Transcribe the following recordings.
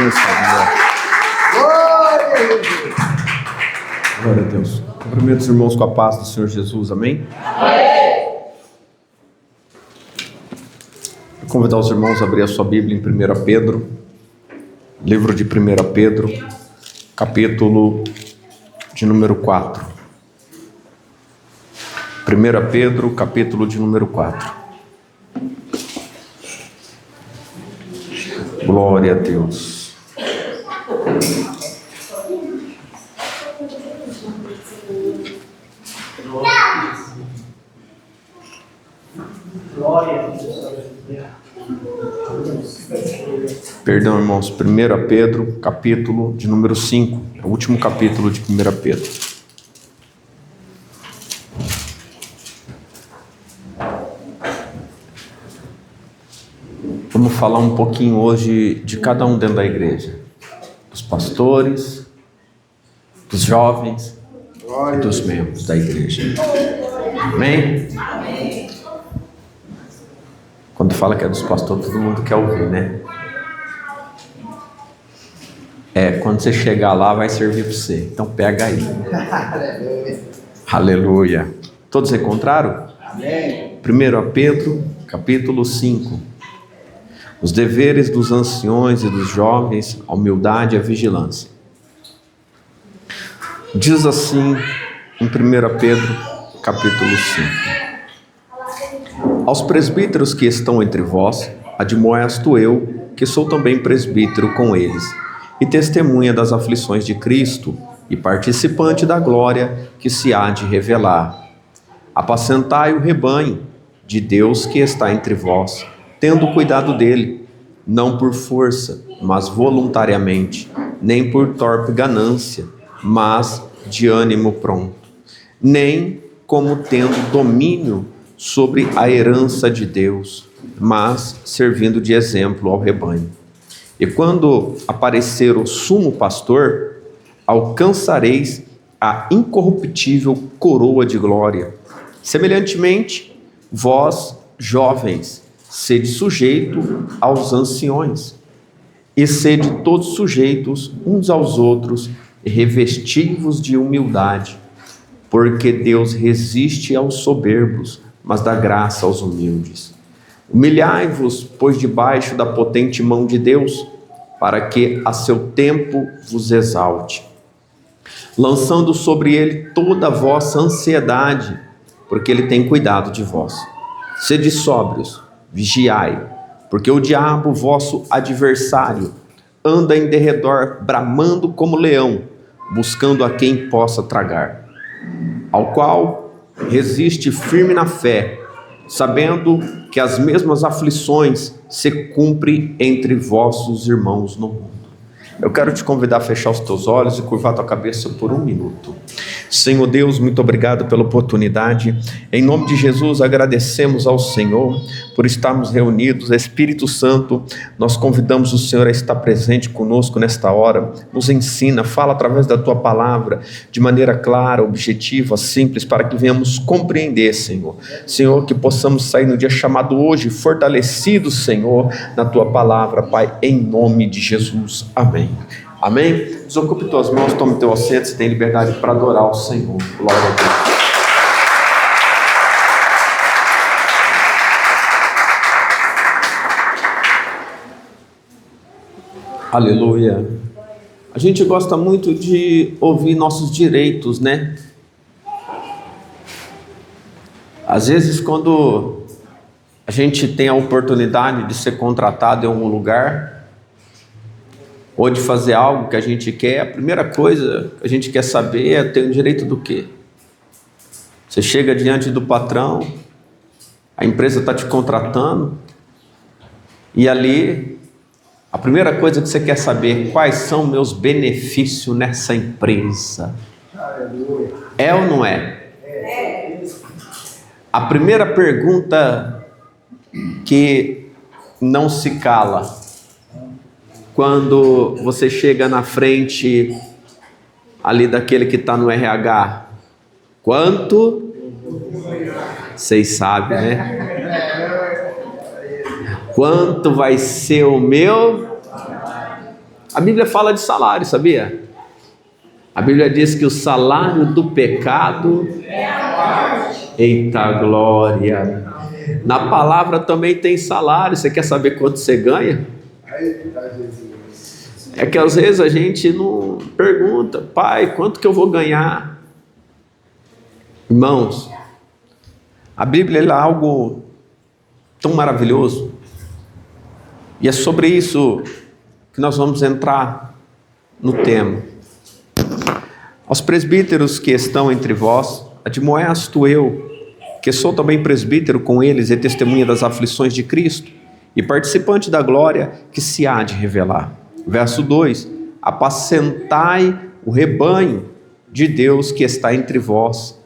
bênção. Glória a Deus. Cumprimento os irmãos com a paz do Senhor Jesus, amém? Vou convidar os irmãos a abrir a sua Bíblia em 1 Pedro, livro de 1 Pedro, capítulo de número 4. 1 Pedro, capítulo de número 4. Glória a Deus. Perdão, irmãos, 1 Pedro, capítulo de número 5, é o último capítulo de 1 Pedro. Vamos falar um pouquinho hoje de cada um dentro da igreja, dos pastores, dos jovens e dos membros da igreja. Amém? Amém. Quando fala que é dos pastores, todo mundo quer ouvir, né? Quando você chegar lá, vai servir para você. Então pega aí. Aleluia. Todos encontraram? Amém. 1 Pedro, capítulo 5. Os deveres dos anciões e dos jovens, a humildade e a vigilância. Diz assim em 1 Pedro, capítulo 5. Aos presbíteros que estão entre vós, admoesto eu, que sou também presbítero com eles, e testemunha das aflições de Cristo, e participante da glória que se há de revelar. Apacentai o rebanho de Deus que está entre vós, tendo cuidado dele, não por força, mas voluntariamente, nem por torpe ganância, mas de ânimo pronto, nem como tendo domínio sobre a herança de Deus, mas servindo de exemplo ao rebanho. E quando aparecer o sumo pastor, alcançareis a incorruptível coroa de glória. Semelhantemente, vós, jovens, sede sujeito aos anciões, e sede todos sujeitos uns aos outros, e revesti-vos de humildade, porque Deus resiste aos soberbos, mas dá graça aos humildes. Humilhai-vos, pois, debaixo da potente mão de Deus, para que a seu tempo vos exalte, lançando sobre ele toda a vossa ansiedade, porque ele tem cuidado de vós. Sede sóbrios, vigiai, porque o diabo, vosso adversário, anda em derredor, bramando como leão, buscando a quem possa tragar, ao qual resiste firme na fé, sabendo que as mesmas aflições se cumprem entre vossos irmãos no mundo. Eu quero te convidar a fechar os teus olhos e curvar tua cabeça por um minuto. Senhor Deus, muito obrigado pela oportunidade. Em nome de Jesus, agradecemos ao Senhor por estarmos reunidos. Espírito Santo, nós convidamos o Senhor a estar presente conosco nesta hora. Nos ensina, fala através da tua palavra, de maneira clara, objetiva, simples, para que venhamos compreender, Senhor. Senhor, que possamos sair no dia chamado hoje, fortalecidos, Senhor, na tua palavra, Pai, em nome de Jesus. Amém. Amém? Desocupe tuas mãos, tome teu assento, você tem liberdade para adorar o Senhor. Glória a Deus. Aleluia. A gente gosta muito de ouvir nossos direitos, né? Às vezes, quando a gente tem a oportunidade de ser contratado em algum lugar, ou de fazer algo que a gente quer, a primeira coisa que a gente quer saber é ter o direito do quê? Você chega diante do patrão, a empresa está te contratando, e ali, a primeira coisa que você quer saber, quais são meus benefícios nessa empresa? É ou não é? A primeira pergunta que não se cala, quando você chega na frente ali daquele que está no RH, quanto? Vocês sabem, né? Quanto vai ser o meu? A Bíblia fala de salário, sabia? A Bíblia diz que o salário do pecado é a morte. Eita glória! Na palavra também tem salário. Você quer saber quanto você ganha? É que às vezes a gente não pergunta: pai, quanto que eu vou ganhar? Irmãos, a Bíblia é algo tão maravilhoso. E é sobre isso que nós vamos entrar no tema. Aos presbíteros que estão entre vós, admoesto eu, que sou também presbítero com eles e testemunha das aflições de Cristo, e participante da glória que se há de revelar. Verso 2: apacentai o rebanho de Deus que está entre vós,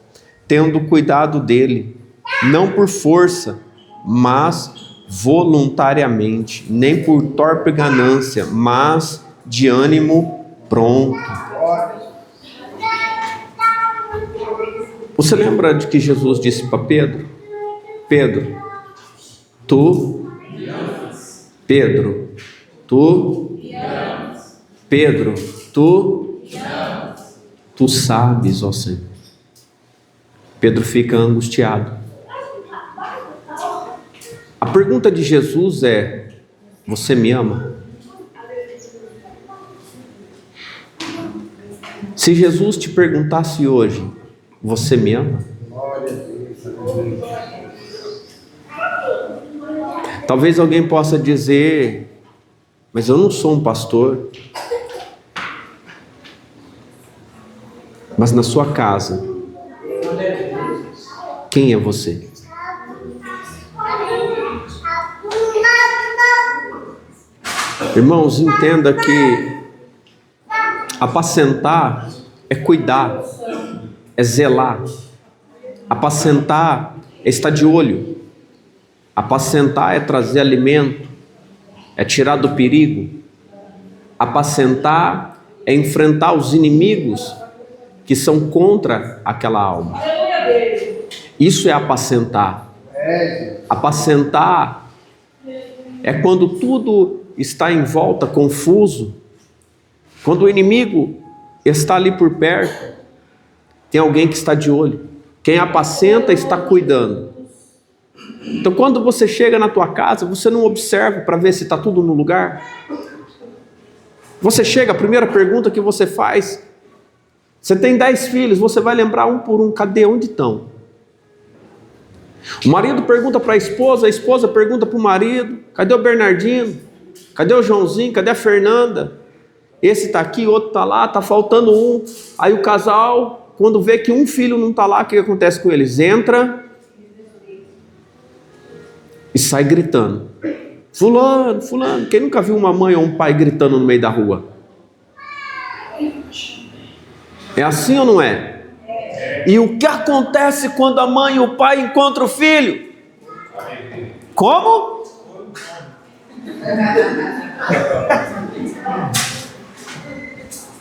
tendo cuidado dele, não por força, mas voluntariamente, nem por torpe ganância, mas de ânimo pronto. Você lembra de que Jesus disse para Pedro? Pedro, tu sabes, ó Senhor. Pedro fica angustiado. A pergunta de Jesus é: você me ama? Se Jesus te perguntasse hoje: você me ama? Talvez alguém possa dizer: mas eu não sou um pastor. Mas na sua casa, quem é você? Irmãos, entenda que apacentar é cuidar, é zelar. Apacentar é estar de olho. Apacentar é trazer alimento, é tirar do perigo. Apacentar é enfrentar os inimigos que são contra aquela alma. Isso é apacentar. Apacentar é quando tudo está em volta confuso, quando o inimigo está ali por perto, tem alguém que está de olho. Quem apacenta está cuidando. Então, quando você chega na tua casa, você não observa para ver se está tudo no lugar. Você chega, a primeira pergunta que você faz: você tem 10 filhos, você vai lembrar um por um, cadê, onde estão? O marido pergunta para a esposa pergunta para o marido: cadê o Bernardino? Cadê o Joãozinho? Cadê a Fernanda? Esse está aqui, outro está lá, está faltando um. Aí o casal, quando vê que um filho não está lá, o que acontece com eles? Entra e sai gritando: fulano, fulano. Quem nunca viu uma mãe ou um pai gritando no meio da rua? É assim ou não é? E o que acontece quando a mãe e o pai encontram o filho? Como?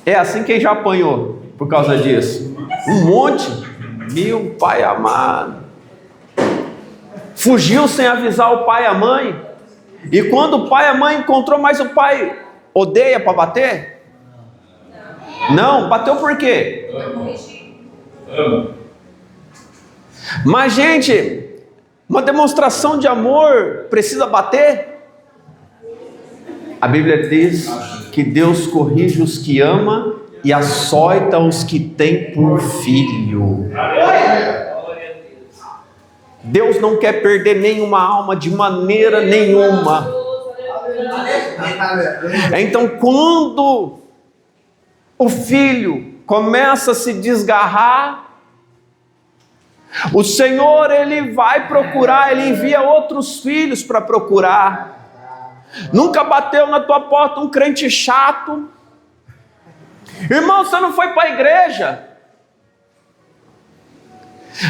É assim. Quem já apanhou por causa disso? Um monte. Meu pai amado, fugiu sem avisar o pai e a mãe. E quando o pai e a mãe encontrou, mas o pai odeia para bater? Não, bateu por quê? Mas gente, uma demonstração de amor precisa bater? A Bíblia diz que Deus corrige os que ama e açoita os que tem por filho. Deus não quer perder nenhuma alma de maneira nenhuma. Então, quando o filho começa a se desgarrar, o Senhor, Ele vai procurar, Ele envia outros filhos para procurar. Nunca bateu na tua porta um crente chato? Irmão, você não foi para a igreja?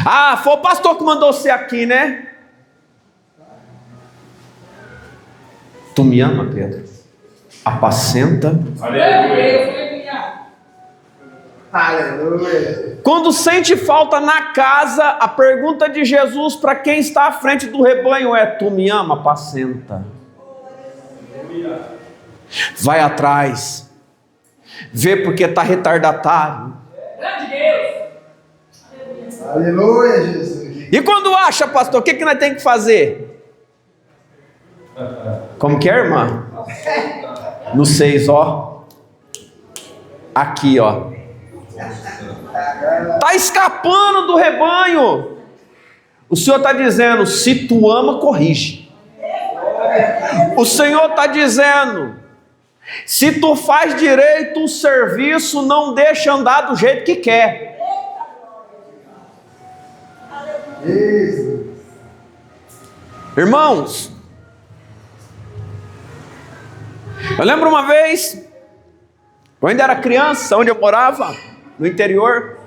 Ah, foi o pastor que mandou você aqui, né? Tu me ama, Pedro? Apacenta. Aleluia. Quando sente falta na casa, a pergunta de Jesus para quem está à frente do rebanho é: tu me ama? Apacenta. Vai atrás. vê porque está retardatário. Aleluia, Jesus. E quando acha, pastor, o que nós temos que fazer? Como que é, irmã? No 6, ó. Aqui, ó. Está escapando do rebanho. O Senhor está dizendo, se tu ama, corrige. O Senhor está dizendo, se tu faz direito o serviço, não deixa andar do jeito que quer. Irmãos, eu lembro uma vez, eu ainda era criança, onde eu morava, no interior,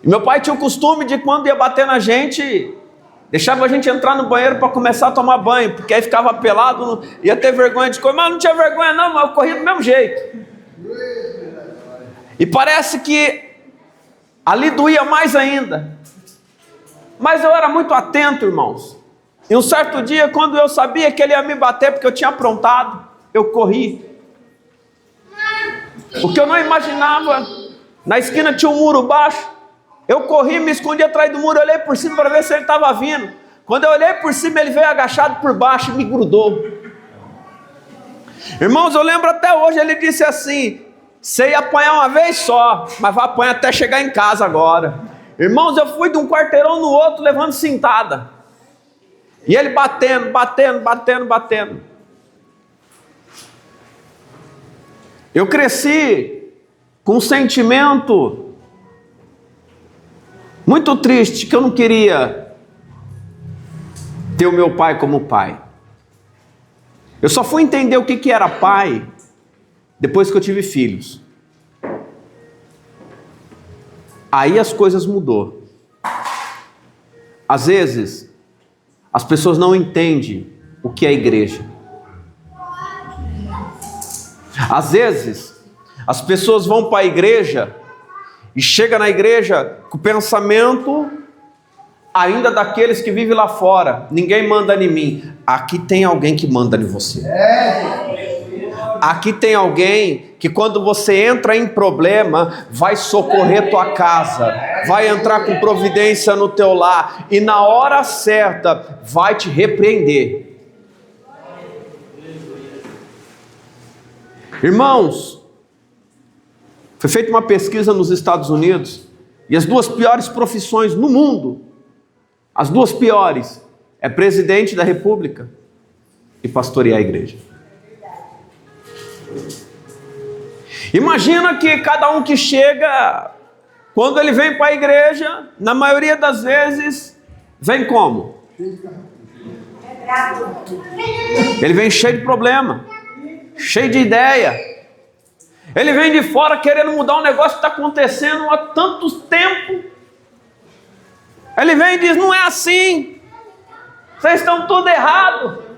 e meu pai tinha o costume de, quando ia bater na gente, deixava a gente entrar no banheiro para começar a tomar banho, porque aí ficava pelado, ia ter vergonha de correr, mas não tinha vergonha não, mas eu corria do mesmo jeito. E parece que ali doía mais ainda. Mas eu era muito atento, irmãos. E um certo dia, quando eu sabia que ele ia me bater, porque eu tinha aprontado, eu corri. Porque eu não imaginava, na esquina tinha um muro baixo, eu corri, me escondi atrás do muro, olhei por cima para ver se ele estava vindo. Quando eu olhei por cima, ele veio agachado por baixo e me grudou. Irmãos, eu lembro até hoje, ele disse assim, você ia apanhar uma vez só, mas vai apanhar até chegar em casa agora. Irmãos, eu fui de um quarteirão no outro, levando cintada. E ele batendo. Eu cresci com um sentimento muito triste, que eu não queria ter o meu pai como pai. Eu só fui entender o que era pai depois que eu tive filhos. Aí as coisas mudou. Às vezes, as pessoas não entendem o que é igreja. Às vezes, as pessoas vão para a igreja e chegam na igreja com o pensamento ainda daqueles que vivem lá fora. Ninguém manda em mim. Aqui tem alguém que manda em você. Aqui tem alguém que, quando você entra em problema, vai socorrer tua casa, vai entrar com providência no teu lar e na hora certa vai te repreender. Irmãos, foi feita uma pesquisa nos Estados Unidos e as duas piores profissões no mundo, as duas piores, é presidente da república e pastorear a igreja. Imagina que cada um que chega, quando ele vem para a igreja, na maioria das vezes, vem como? Ele vem cheio de problema, cheio de ideia. Ele vem de fora querendo mudar um negócio que está acontecendo há tanto tempo. Ele vem e diz, não é assim, vocês estão tudo errado.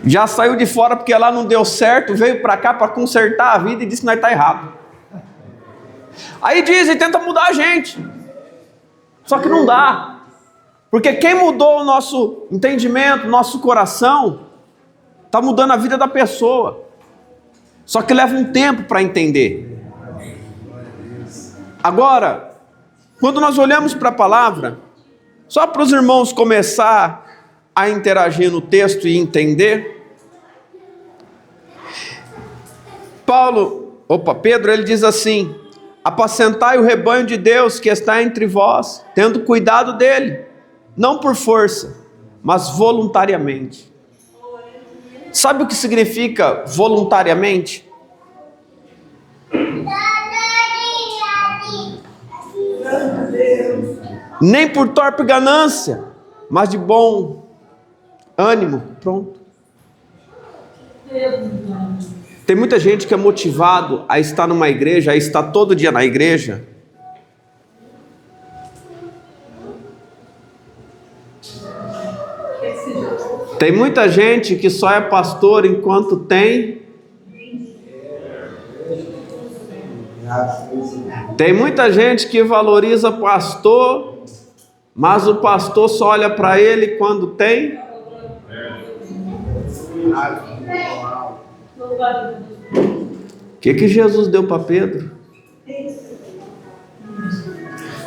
Já saiu de fora porque lá não deu certo, veio para cá para consertar a vida e disse que nós está errado. Aí diz e tenta mudar a gente. Só que não dá. Porque quem mudou o nosso entendimento, nosso coração, está mudando a vida da pessoa. Só que leva um tempo para entender. Agora, quando nós olhamos para a palavra, só para os irmãos começar a interagir no texto e entender, Pedro, ele diz assim, apacentai o rebanho de Deus que está entre vós, tendo cuidado dele, não por força, mas voluntariamente. Sabe o que significa voluntariamente? Nem por torpe ganância, mas de bom ânimo. Pronto. Tem muita gente que é motivado a estar numa igreja, a estar todo dia na igreja. Tem muita gente que só é pastor enquanto tem. Tem muita gente que valoriza pastor, mas o pastor só olha para ele quando tem. O que Jesus deu para Pedro?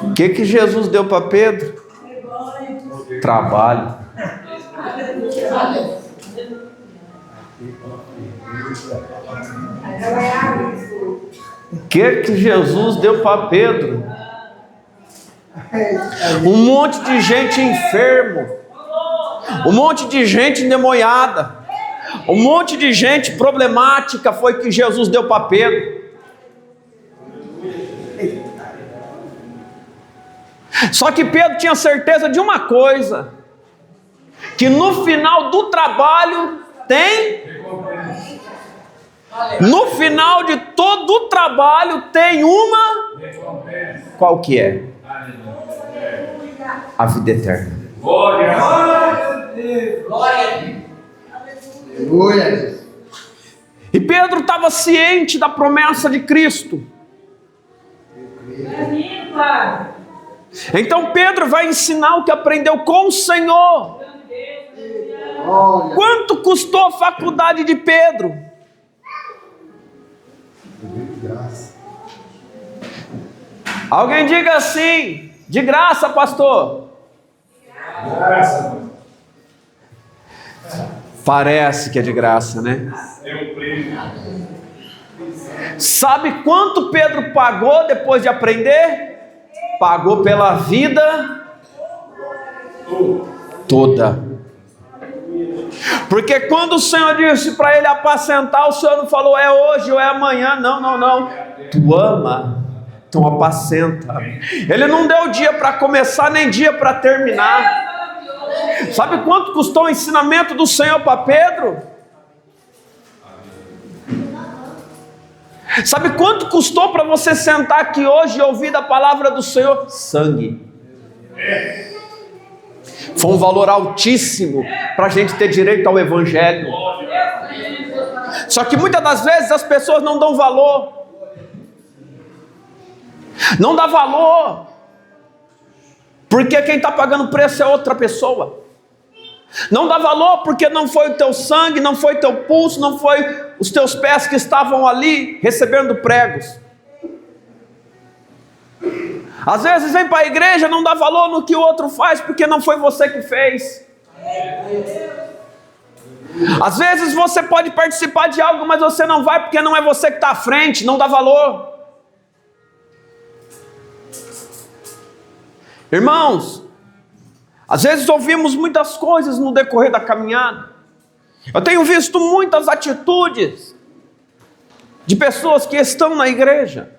O que Jesus deu para Pedro? Trabalho. O que Jesus deu para Pedro? Um monte de gente enfermo, um monte de gente endemoniada, um monte de gente problemática foi que Jesus deu para Pedro. Só que Pedro tinha certeza de uma coisa, que no final do trabalho no final de todo o trabalho tem uma, qual que é? A vida eterna. Glória a Deus. E Pedro estava ciente da promessa de Cristo. Então Pedro vai ensinar o que aprendeu com o Senhor. Quanto custou a faculdade de Pedro? Alguém diga assim: de graça, pastor. De graça. Parece que é de graça, né? Sabe quanto Pedro pagou depois de aprender? Pagou pela vida toda. Porque quando o Senhor disse para ele apacentar, o Senhor não falou é hoje ou é amanhã, não. Tu ama, então apacenta. Ele não deu dia para começar nem dia para terminar. Sabe quanto custou o ensinamento do Senhor para Pedro? Sabe quanto custou para você sentar aqui hoje e ouvir da palavra do Senhor? Sangue. Foi um valor altíssimo para a gente ter direito ao Evangelho. Só que muitas das vezes as pessoas não dão valor. Não dá valor. Porque quem está pagando o preço é outra pessoa. Não dá valor porque não foi o teu sangue, não foi o teu pulso, não foi os teus pés que estavam ali recebendo pregos. Às vezes vem para a igreja, não dá valor no que o outro faz porque não foi você que fez. Às vezes você pode participar de algo, mas você não vai porque não é você que está à frente, não dá valor. Irmãos, às vezes ouvimos muitas coisas no decorrer da caminhada. Eu tenho visto muitas atitudes de pessoas que estão na igreja.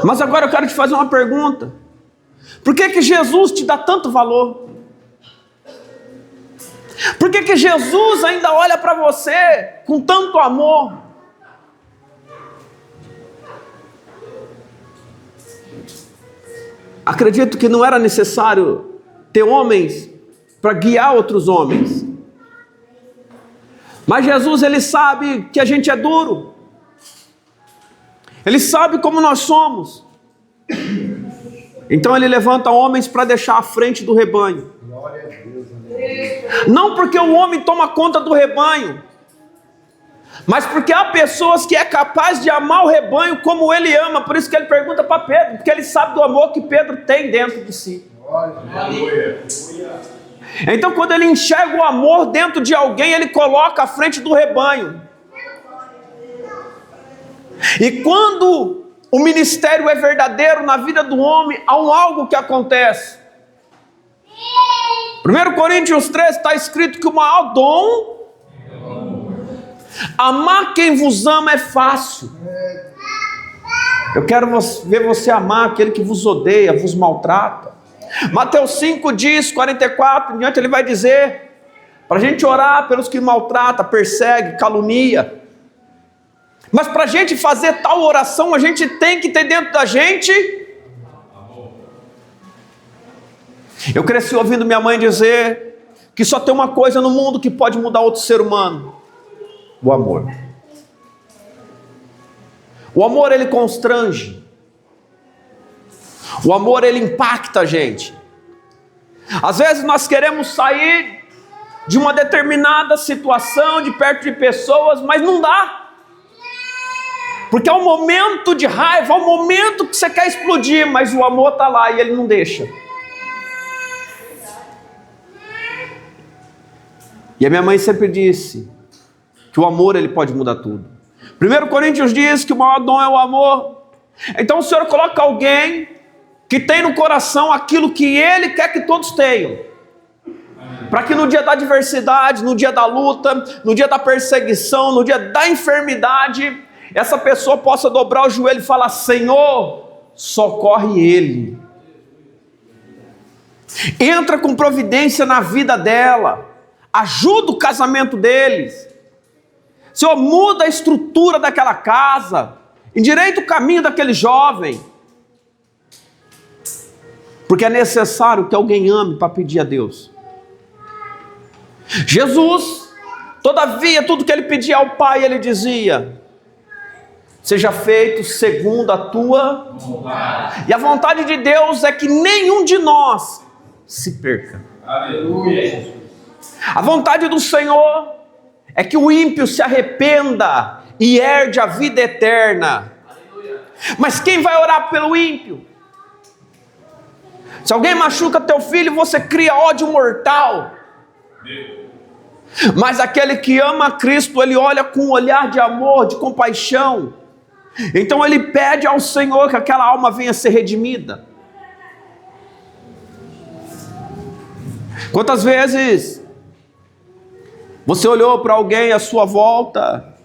Mas agora eu quero te fazer uma pergunta. Por que Jesus te dá tanto valor? Por que Jesus ainda olha para você com tanto amor? Acredito que não era necessário ter homens para guiar outros homens. Mas Jesus, ele sabe que a gente é duro. Ele sabe como nós somos. Então ele levanta homens para deixar à frente do rebanho. Não porque o homem toma conta do rebanho, mas porque há pessoas que é capaz de amar o rebanho como ele ama. Por isso que ele pergunta para Pedro, porque ele sabe do amor que Pedro tem dentro de si. Então quando ele enxerga o amor dentro de alguém, ele coloca à frente do rebanho. E quando o ministério é verdadeiro na vida do homem, há algo que acontece. 1 Coríntios 13 está escrito que o maior dom, amar quem vos ama é fácil. Eu quero ver você amar aquele que vos odeia, vos maltrata. Mateus 5 diz, 44 em diante, ele vai dizer para a gente orar pelos que maltrata, persegue, calunia. Mas para a gente fazer tal oração, a gente tem que ter dentro da gente. Eu cresci ouvindo minha mãe dizer que só tem uma coisa no mundo que pode mudar outro ser humano: o amor. O amor, ele constrange. O amor, ele impacta a gente. Às vezes nós queremos sair de uma determinada situação, de perto de pessoas, mas não dá. Porque é um momento de raiva, é um momento que você quer explodir, mas o amor está lá e ele não deixa. E a minha mãe sempre disse que o amor ele pode mudar tudo. 1 Coríntios diz que o maior dom é o amor. Então o Senhor coloca alguém que tem no coração aquilo que Ele quer que todos tenham. Para que no dia da adversidade, no dia da luta, no dia da perseguição, no dia da enfermidade, essa pessoa possa dobrar o joelho e falar: Senhor, socorre ele. Entra com providência na vida dela. Ajuda o casamento deles. Senhor, muda a estrutura daquela casa. Endireita o caminho daquele jovem. Porque é necessário que alguém ame para pedir a Deus. Jesus, todavia, tudo que ele pedia ao Pai, ele dizia: seja feito segundo a tua vontade. E a vontade de Deus é que nenhum de nós se perca. Aleluia. A vontade do Senhor é que o ímpio se arrependa e herde a vida eterna. Mas quem vai orar pelo ímpio? Se alguém machuca teu filho, você cria ódio mortal. Mas aquele que ama a Cristo, ele olha com um olhar de amor, de compaixão. Então ele pede ao Senhor que aquela alma venha ser redimida. Quantas vezes você olhou para alguém à sua volta,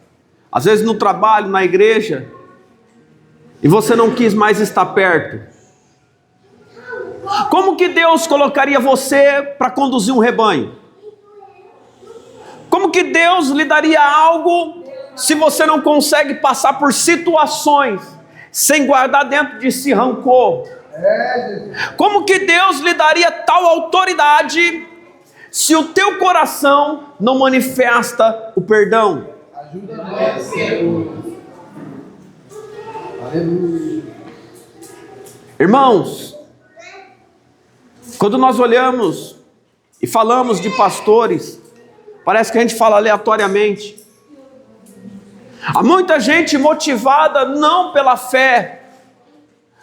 às vezes no trabalho, na igreja, e você não quis mais estar perto? Como que Deus colocaria você para conduzir um rebanho? Como que Deus lhe daria algo se você não consegue passar por situações sem guardar dentro de si rancor? Como que Deus lhe daria tal autoridade se o teu coração não manifesta o perdão? Ajuda nós. Aleluia. Irmãos, quando nós olhamos e falamos de pastores, parece que a gente fala aleatoriamente. Há muita gente motivada não pela fé,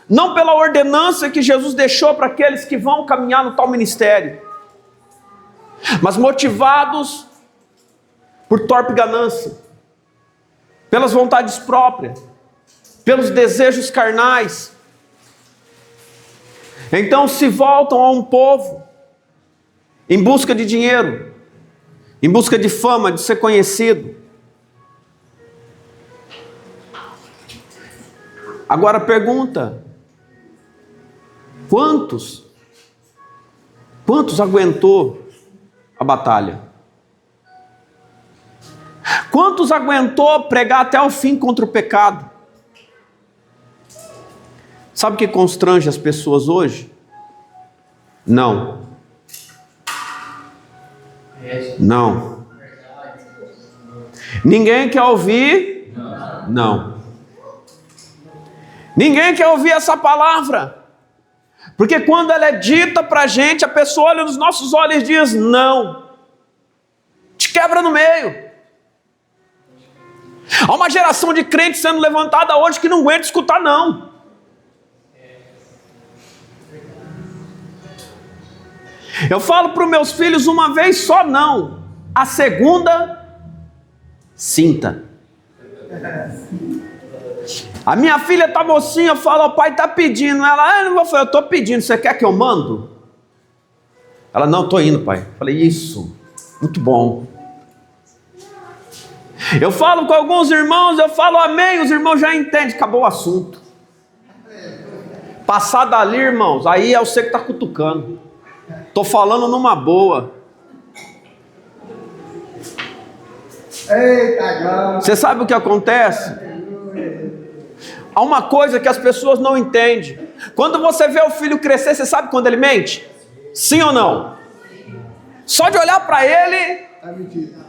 não pela ordenança que Jesus deixou para aqueles que vão caminhar no tal ministério, mas motivados por torpe ganância, pelas vontades próprias, pelos desejos carnais. Então se voltam a um povo em busca de dinheiro, em busca de fama, de ser conhecido. Agora pergunta: quantos aguentou a batalha? Quantos aguentou pregar até o fim contra o pecado? Sabe o que constrange as pessoas hoje? Não. Ninguém quer ouvir? Não. Ninguém quer ouvir essa palavra. Porque quando ela é dita para a gente, a pessoa olha nos nossos olhos e diz: não. Te quebra no meio. Há uma geração de crentes sendo levantada hoje que não aguenta escutar não. Eu falo para os meus filhos uma vez só não. A segunda, sinta. A minha filha está mocinha, eu falo: o pai está pedindo. Ela: não vou falar, eu estou pedindo, você quer que eu mando? Ela: não, estou indo, pai. Eu falei: isso, muito bom. Eu falo com alguns irmãos, eu falo amém, os irmãos já entendem, acabou o assunto. Passar dali, irmãos, aí é você que está cutucando. Estou falando numa boa. Eita, você sabe o que acontece? Há uma coisa que as pessoas não entendem. Quando você vê o filho crescer, você sabe quando ele mente? Sim ou não? Só de olhar para ele. Tá mentindo.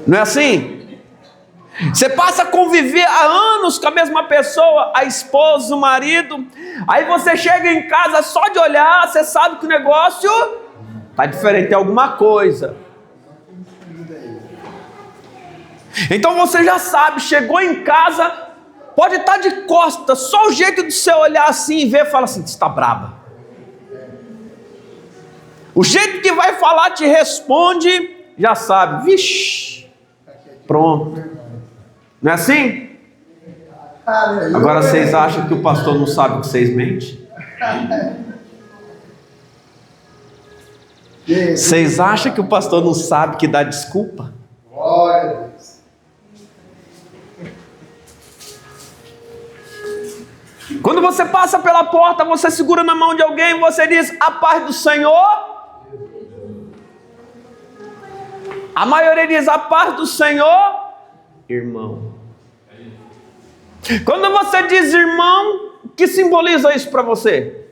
Não é assim? Você passa a conviver há anos com a mesma pessoa, a esposa, o marido. Aí você chega em casa, só de olhar, você sabe que o negócio Está diferente, tem alguma coisa. Então você já sabe, chegou em casa, pode estar de costas, só o jeito de você olhar assim e ver, fala assim, você está braba. O jeito que vai falar te responde, já sabe, vixe, pronto. Não é assim? Agora vocês acham que o pastor não sabe que vocês mentem? Vocês acham que o pastor não sabe que dá desculpa? Glória a Deus. Quando você passa pela porta, você segura na mão de alguém e você diz, a paz do Senhor. A maioria diz, a paz do Senhor, irmão. Quando você diz irmão, o que simboliza isso para você?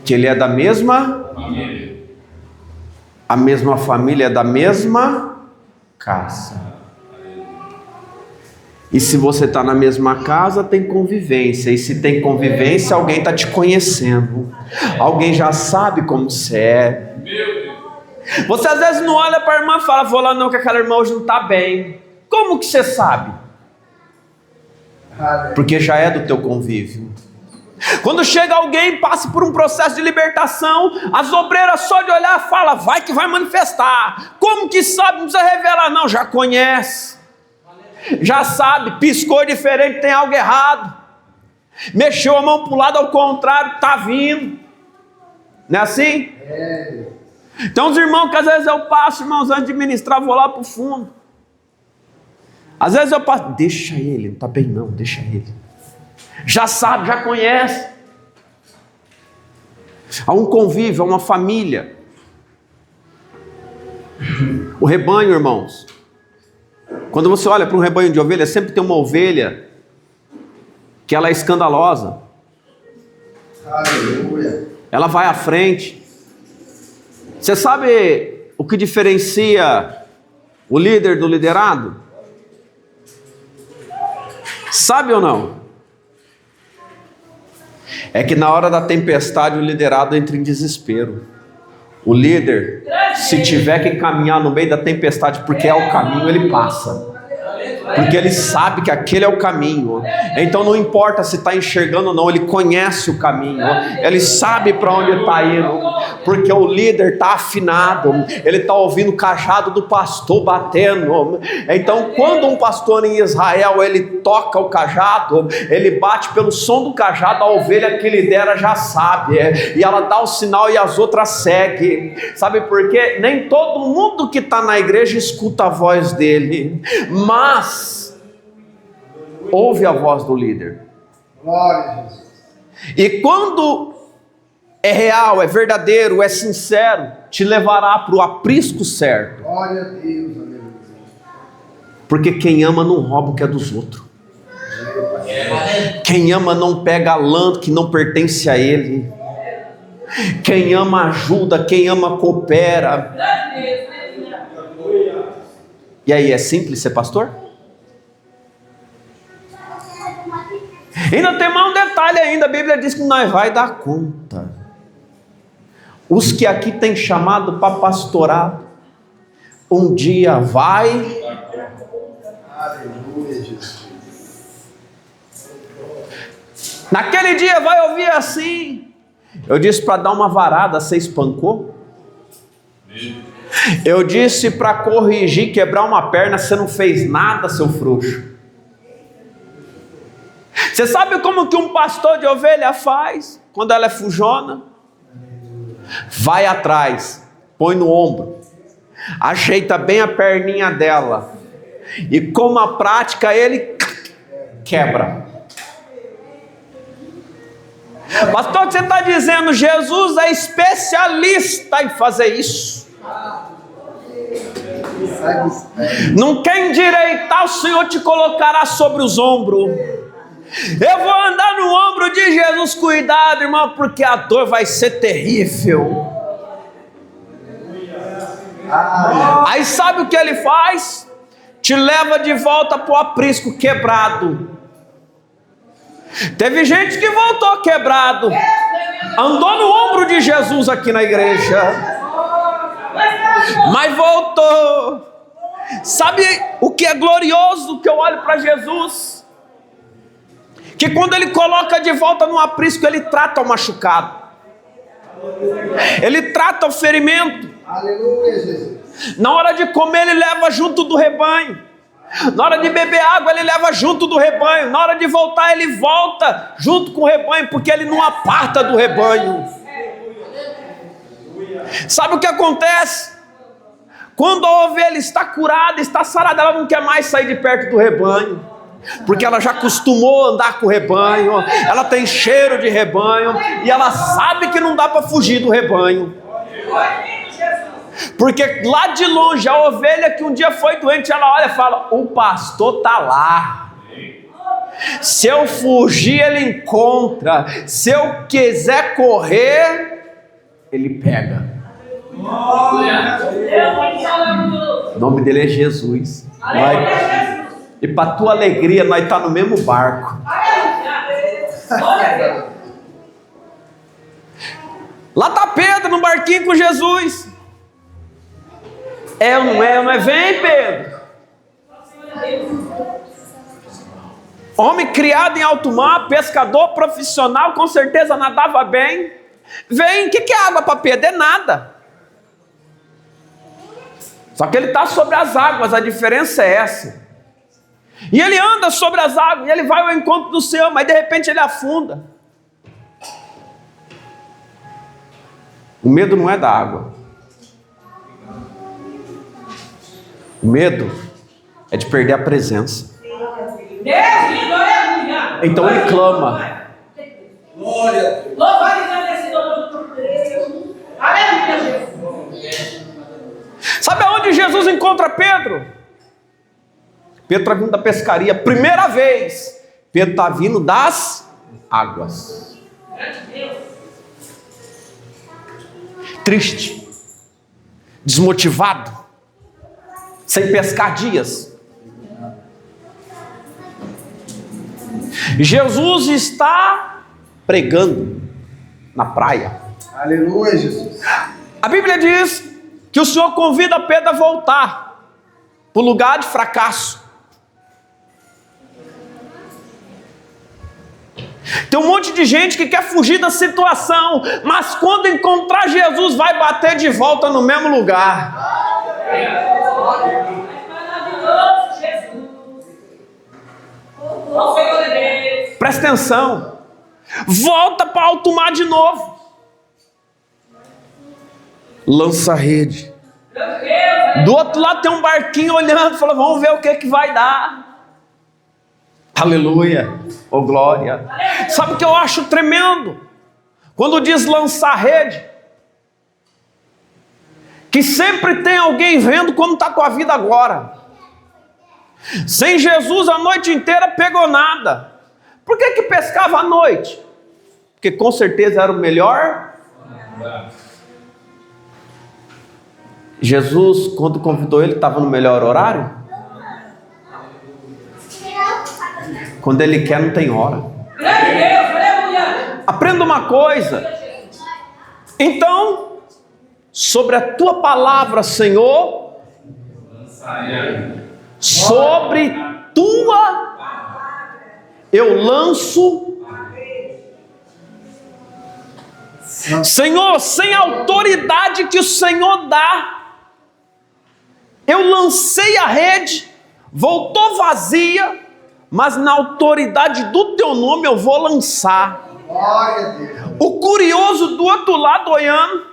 Que ele é da mesma família. A mesma família é da mesma casa. E se você está na mesma casa, tem convivência. E se tem convivência, alguém está te conhecendo. Alguém já sabe como você é. Você às vezes não olha para a irmã e fala, vou lá não, que aquela irmã hoje não está bem. Como que você sabe? Porque já é do teu convívio. Quando chega alguém, passa por um processo de libertação, as obreiras só de olhar fala, vai que vai manifestar. Como que sabe? Não precisa revelar não, já conhece. Já sabe, piscou diferente, tem algo errado. Mexeu a mão para o lado ao contrário, está vindo. Não é assim? Então os irmãos que às vezes eu passo, irmãos, antes de ministrar, vou lá para o fundo. Às vezes eu passo, deixa ele, não está bem não, deixa ele. Já sabe, já conhece. Há um convívio, há uma família. O rebanho, irmãos. Quando você olha para um rebanho de ovelhas, sempre tem uma ovelha que ela é escandalosa. Aleluia. Ela vai à frente. Você sabe o que diferencia o líder do liderado? Sabe ou não? É que na hora da tempestade o liderado entra em desespero. O líder, se tiver que caminhar no meio da tempestade, porque é o caminho, ele passa. Porque ele sabe que aquele é o caminho. Então não importa se está enxergando ou não, ele conhece o caminho. Ele sabe para onde está indo. Porque o líder está afinado. Ele está ouvindo o cajado do pastor batendo. Então quando um pastor em Israel, ele toca o cajado, ele bate pelo som do cajado, a ovelha que lidera já sabe. E ela dá o sinal e as outras seguem. Sabe por quê? Nem todo mundo que está na igreja escuta a voz dele. Mas ouve a voz do líder. Glória a Jesus. E quando é real, é verdadeiro, é sincero, te levará para o aprisco certo. Glória a Deus, aleluia. Porque quem ama não rouba o que é dos outros. Quem ama não pega a lã que não pertence a ele. Quem ama ajuda, quem ama coopera. E aí, é simples ser pastor? Ainda tem mais um detalhe ainda, a Bíblia diz que nós vai dar conta. Os que aqui tem chamado para pastorar, um dia vai. Aleluia, Jesus. Naquele dia vai ouvir assim. Eu disse para dar uma varada, você espancou? Eu disse para corrigir, quebrar uma perna, você não fez nada, seu frouxo. Você sabe como que um pastor de ovelha faz quando ela é fujona? Vai atrás, põe no ombro, ajeita bem a perninha dela, e com a prática ele quebra. Pastor, o que você está dizendo? Jesus é especialista em fazer isso. Não quer endireitar, o Senhor te colocará sobre os ombros. Eu vou andar no ombro de Jesus. Cuidado, irmão, porque a dor vai ser terrível. Aí sabe o que ele faz? Te leva de volta para o aprisco quebrado. Teve gente que voltou quebrado. Andou no ombro de Jesus aqui na igreja, mas voltou. Sabe o que é glorioso que eu olho para Jesus? Que quando ele coloca de volta no aprisco, ele trata o machucado, ele trata o ferimento. Aleluia, Jesus. Na hora de comer, ele leva junto do rebanho. Na hora de beber água, ele leva junto do rebanho. Na hora de voltar, ele volta junto com o rebanho, porque ele não aparta do rebanho. Sabe o que acontece? Quando a ovelha está curada, está sarada, ela não quer mais sair de perto do rebanho, porque ela já acostumou a andar com o rebanho, ela tem cheiro de rebanho, e ela sabe que não dá para fugir do rebanho. Porque lá de longe, a ovelha que um dia foi doente, ela olha e fala: o pastor está lá. Se eu fugir, ele encontra. Se eu quiser correr, ele pega. O nome dele é Jesus. E para tua alegria, nós estamos no mesmo barco. Lá está Pedro no barquinho com Jesus. É ou não é? Não é? Vem, Pedro. Homem criado em alto mar, pescador profissional, com certeza nadava bem. Vem, o que é água para Pedro? É nada. Só que ele está sobre as águas, a diferença é essa. E ele anda sobre as águas, e ele vai ao encontro do Senhor, mas de repente ele afunda. O medo não é da água. O medo é de perder a presença. Então ele clama. Sabe aonde Jesus encontra Pedro? Pedro está vindo da pescaria, primeira vez. Pedro está vindo das águas. Triste, desmotivado, sem pescar dias. Jesus está pregando na praia. Aleluia, Jesus. A Bíblia diz que o Senhor convida Pedro a voltar para o lugar de fracasso. Tem um monte de gente que quer fugir da situação, mas quando encontrar Jesus vai bater de volta no mesmo lugar. Presta atenção. Volta para alto mar de novo. Lança a rede. Do outro lado tem um barquinho olhando, fala: vamos ver o que vai dar. Aleluia, oh glória. Sabe o que eu acho tremendo? Quando diz lançar rede, que sempre tem alguém vendo como está a tua vida agora. Sem Jesus a noite inteira pegou nada. Por que pescava à noite? Porque com certeza era o melhor. Jesus, quando convidou ele, estava no melhor horário? Quando ele quer, não tem hora. Aprenda uma coisa. Então, sobre a tua palavra, Senhor, sobre tua, eu lanço. Senhor, sem a autoridade que o Senhor dá, eu lancei a rede, voltou vazia, mas na autoridade do teu nome eu vou lançar. Glória a Deus. O curioso do outro lado olhando,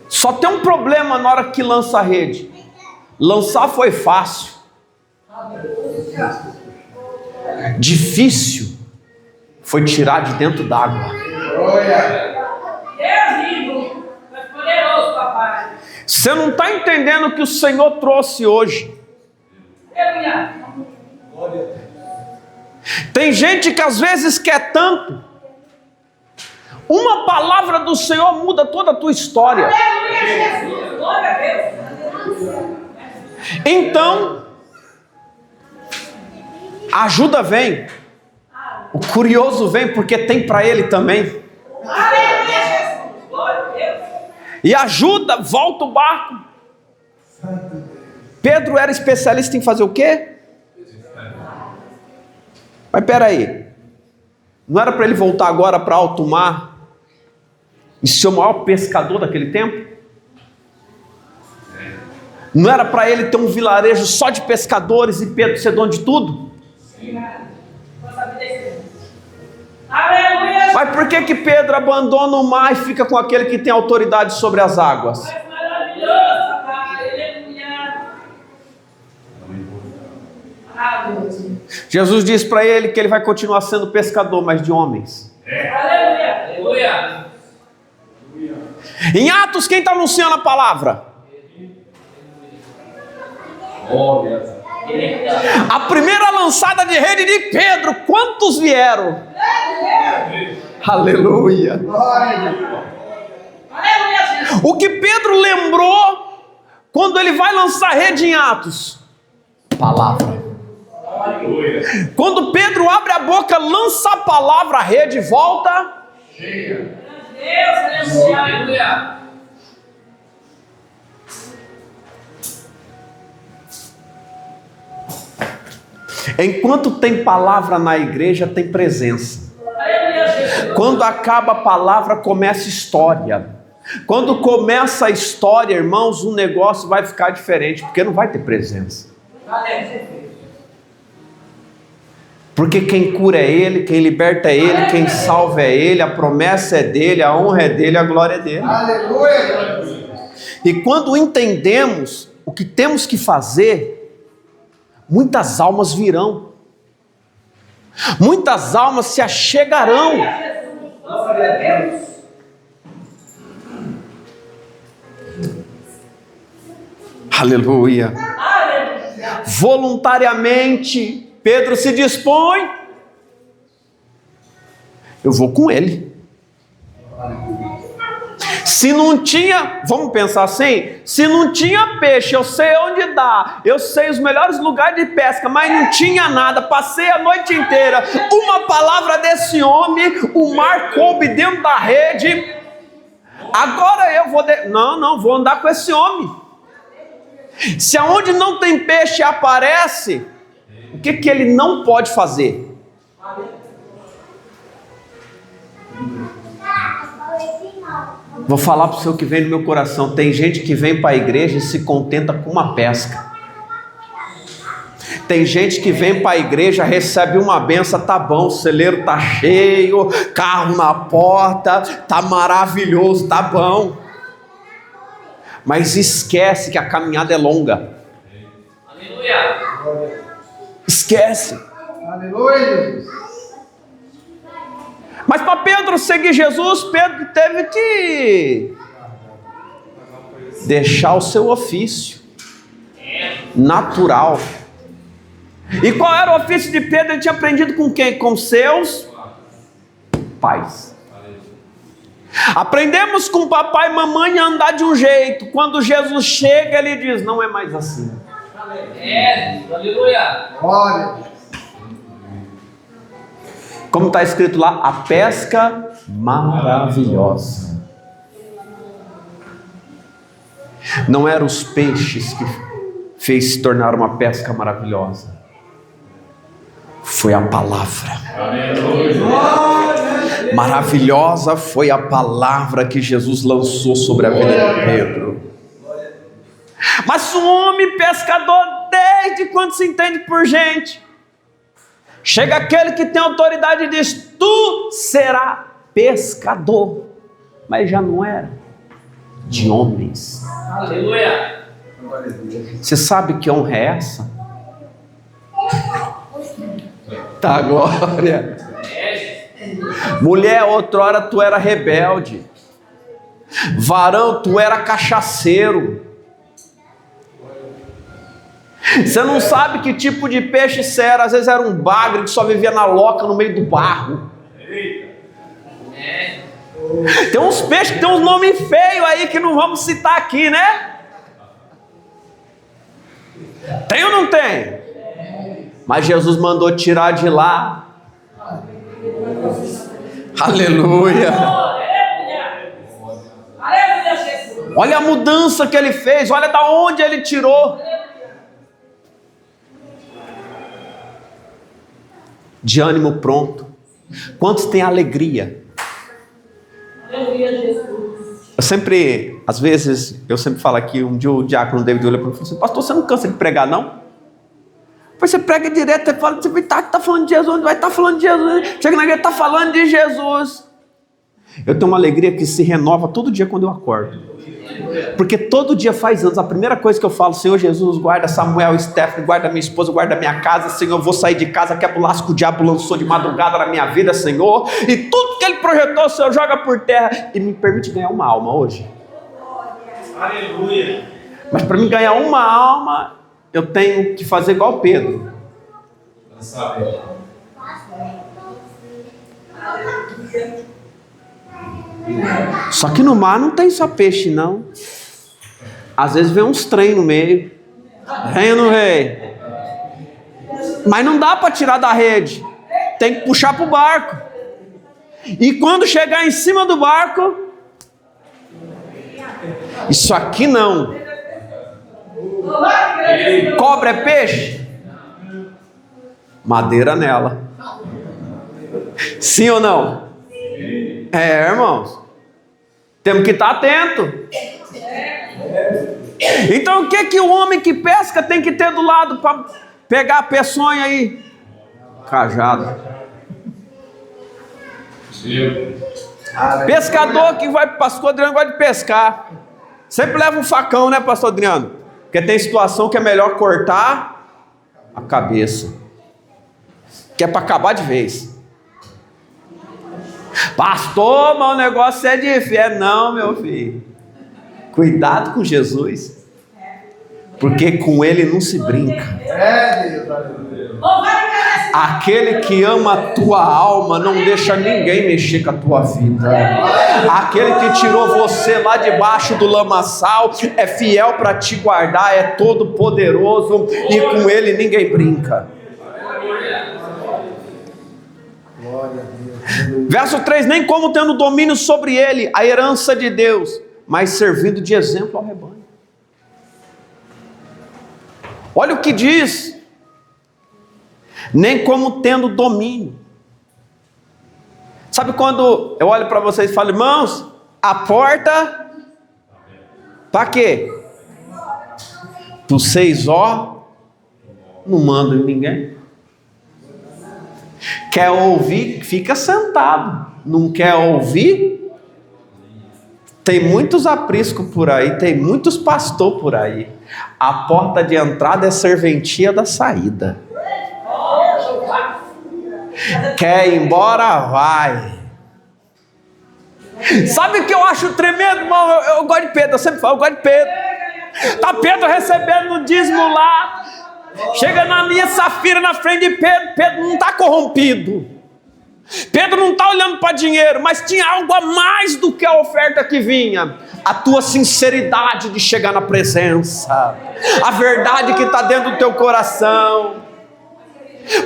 só tem um problema na hora que lança a rede. Lançar foi fácil. Difícil foi tirar de dentro d'água. Glória. Você não está entendendo o que o Senhor trouxe hoje. Tem gente que às vezes quer tanto. Uma palavra do Senhor muda toda a tua história. Então, a ajuda vem. O curioso vem porque tem para ele também. E ajuda, volta o barco. Pedro era especialista em fazer o quê? Mas peraí, não era para ele voltar agora para alto mar e ser o maior pescador daquele tempo? Não era para ele ter um vilarejo só de pescadores e Pedro ser dono de tudo? Mas por que Pedro abandona o mar e fica com aquele que tem autoridade sobre as águas? Jesus diz para ele que ele vai continuar sendo pescador, mas de homens. Em Atos, quem está anunciando a palavra? A primeira lançada de rede de Pedro, quantos vieram? Aleluia. O que Pedro lembrou quando ele vai lançar rede em Atos? Palavra. Quando Pedro abre a boca, lança a palavra, a rede volta cheia. Enquanto tem palavra na igreja, tem presença. Quando acaba a palavra, começa história. Quando começa a história, irmãos, o negócio vai ficar diferente, porque não vai ter presença. Porque quem cura é Ele, quem liberta é Ele, quem salva é Ele, a promessa é dEle, a honra é dEle, a glória é dEle. Aleluia. E quando entendemos o que temos que fazer, muitas almas virão. Muitas almas se achegarão. Aleluia. Voluntariamente, Pedro se dispõe. Eu vou com ele. Se não tinha, vamos pensar assim, se não tinha peixe, eu sei onde dá, eu sei os melhores lugares de pesca, mas não tinha nada, passei a noite inteira, uma palavra desse homem, o mar coube dentro da rede, agora eu vou, vou andar com esse homem. Se aonde não tem peixe aparece, o que ele não pode fazer? Vou falar para o seu que vem no meu coração. Tem gente que vem para a igreja e se contenta com uma pesca. Tem gente que vem para a igreja, recebe uma benção, tá bom, o celeiro tá cheio, carro na porta, tá maravilhoso, tá bom. Mas esquece que a caminhada é longa. Aleluia. Esquece. Aleluia. Mas para Pedro seguir Jesus, Pedro teve que deixar o seu ofício natural. E qual era o ofício de Pedro? Ele tinha aprendido com quem? Com seus pais. Aprendemos com papai e mamãe a andar de um jeito. Quando Jesus chega, ele diz: não é mais assim. Aleluia. Glória. Como está escrito lá, a pesca maravilhosa. Não eram os peixes que fez se tornar uma pesca maravilhosa. Foi a palavra. Maravilhosa foi a palavra que Jesus lançou sobre a vida de Pedro. Mas um homem pescador, desde quando se entende por gente, chega aquele que tem autoridade e diz: tu serás pescador. Mas já não era de homens. Aleluia. Você sabe que honra é essa? Tá, glória. Mulher, outrora tu era rebelde. Varão, tu era cachaceiro. Você não sabe que tipo de peixe você era. Às vezes era um bagre que só vivia na loca no meio do barro. Tem uns peixes que tem uns nomes feios aí que não vamos citar aqui, né? Tem ou não tem? Mas Jesus mandou tirar de lá Aleluia. Olha a mudança que ele fez, olha da onde ele tirou. De ânimo pronto. Quantos têm alegria? Eu sempre, às vezes, eu sempre falo aqui, um dia o diácono David olha para mim e falou assim: pastor, você não cansa de pregar, não? Você prega direto, você fala, você está falando de Jesus, vai estar falando de Jesus, chega na igreja, está falando de Jesus. Eu tenho uma alegria que se renova todo dia quando eu acordo. Porque todo dia faz anos, a primeira coisa que eu falo: Senhor Jesus, guarda Samuel, Stephanie, guarda minha esposa, guarda minha casa, Senhor, eu vou sair de casa, quebra o laço que o diabo lançou de madrugada na minha vida, Senhor, e tudo que ele projetou, o Senhor joga por terra, e me permite ganhar uma alma hoje. Aleluia. Mas para mim ganhar uma alma, eu tenho que fazer igual Pedro. Só que no mar não tem só peixe, não. Às vezes vem uns trem no meio. Vem ou não vem? Mas não dá para tirar da rede. Tem que puxar para o barco. E quando chegar em cima do barco, isso aqui não. Cobra é peixe? Madeira nela. Sim ou não? É, irmãos. Temos que estar atento. Então o que o homem que pesca tem que ter do lado para pegar a peçonha aí? Cajado. Pescador que vai, pastor Adriano gosta de pescar. Sempre leva um facão, né, pastor Adriano? Porque tem situação que é melhor cortar a cabeça, que é para acabar de vez. Pastor, mas o negócio é de fé. Não, meu filho. Cuidado com Jesus, porque com ele não se brinca. Aquele que ama a tua alma não deixa ninguém mexer com a tua vida. Aquele que tirou você lá debaixo do lamaçal é fiel para te guardar, é todo poderoso e com ele ninguém brinca. Verso 3: nem como tendo domínio sobre ele, a herança de Deus, mas servindo de exemplo ao rebanho. Olha o que diz: nem como tendo domínio. Sabe quando eu olho para vocês e falo: irmãos, a porta para quê? Para vocês, ó, não mandam em ninguém. Quer ouvir, fica sentado. Não quer ouvir? Tem muitos apriscos por aí, tem muitos pastores por aí. A porta de entrada é serventia da saída. Quer ir embora? Vai. Sabe o que eu acho tremendo, irmão? Eu gosto de Pedro, eu sempre falo, eu gosto de Pedro. Tá Pedro recebendo no dízimo lá. Chega na minha Safira na frente de Pedro. Pedro não está corrompido. Pedro não está olhando para dinheiro, mas tinha algo a mais do que a oferta que vinha. A tua sinceridade de chegar na presença. A verdade que está dentro do teu coração.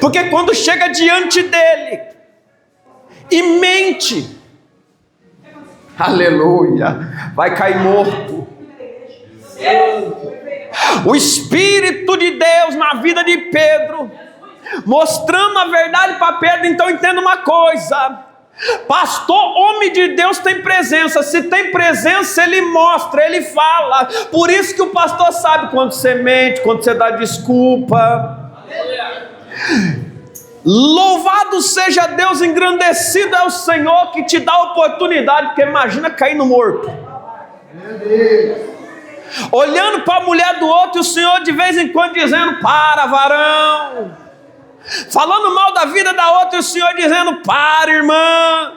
Porque quando chega diante dele e mente, aleluia, vai cair morto. O Espírito de Deus na vida de Pedro, mostrando a verdade para Pedro. Então entenda uma coisa: pastor, homem de Deus, tem presença. Se tem presença, ele mostra, ele fala. Por isso que o pastor sabe quando você mente, quando você dá desculpa. Louvado seja Deus, engrandecido é o Senhor que te dá a oportunidade. Porque imagina cair no morto, olhando para a mulher do outro, e o Senhor de vez em quando dizendo: para, varão. Falando mal da vida da outra, e o Senhor dizendo: para, irmã.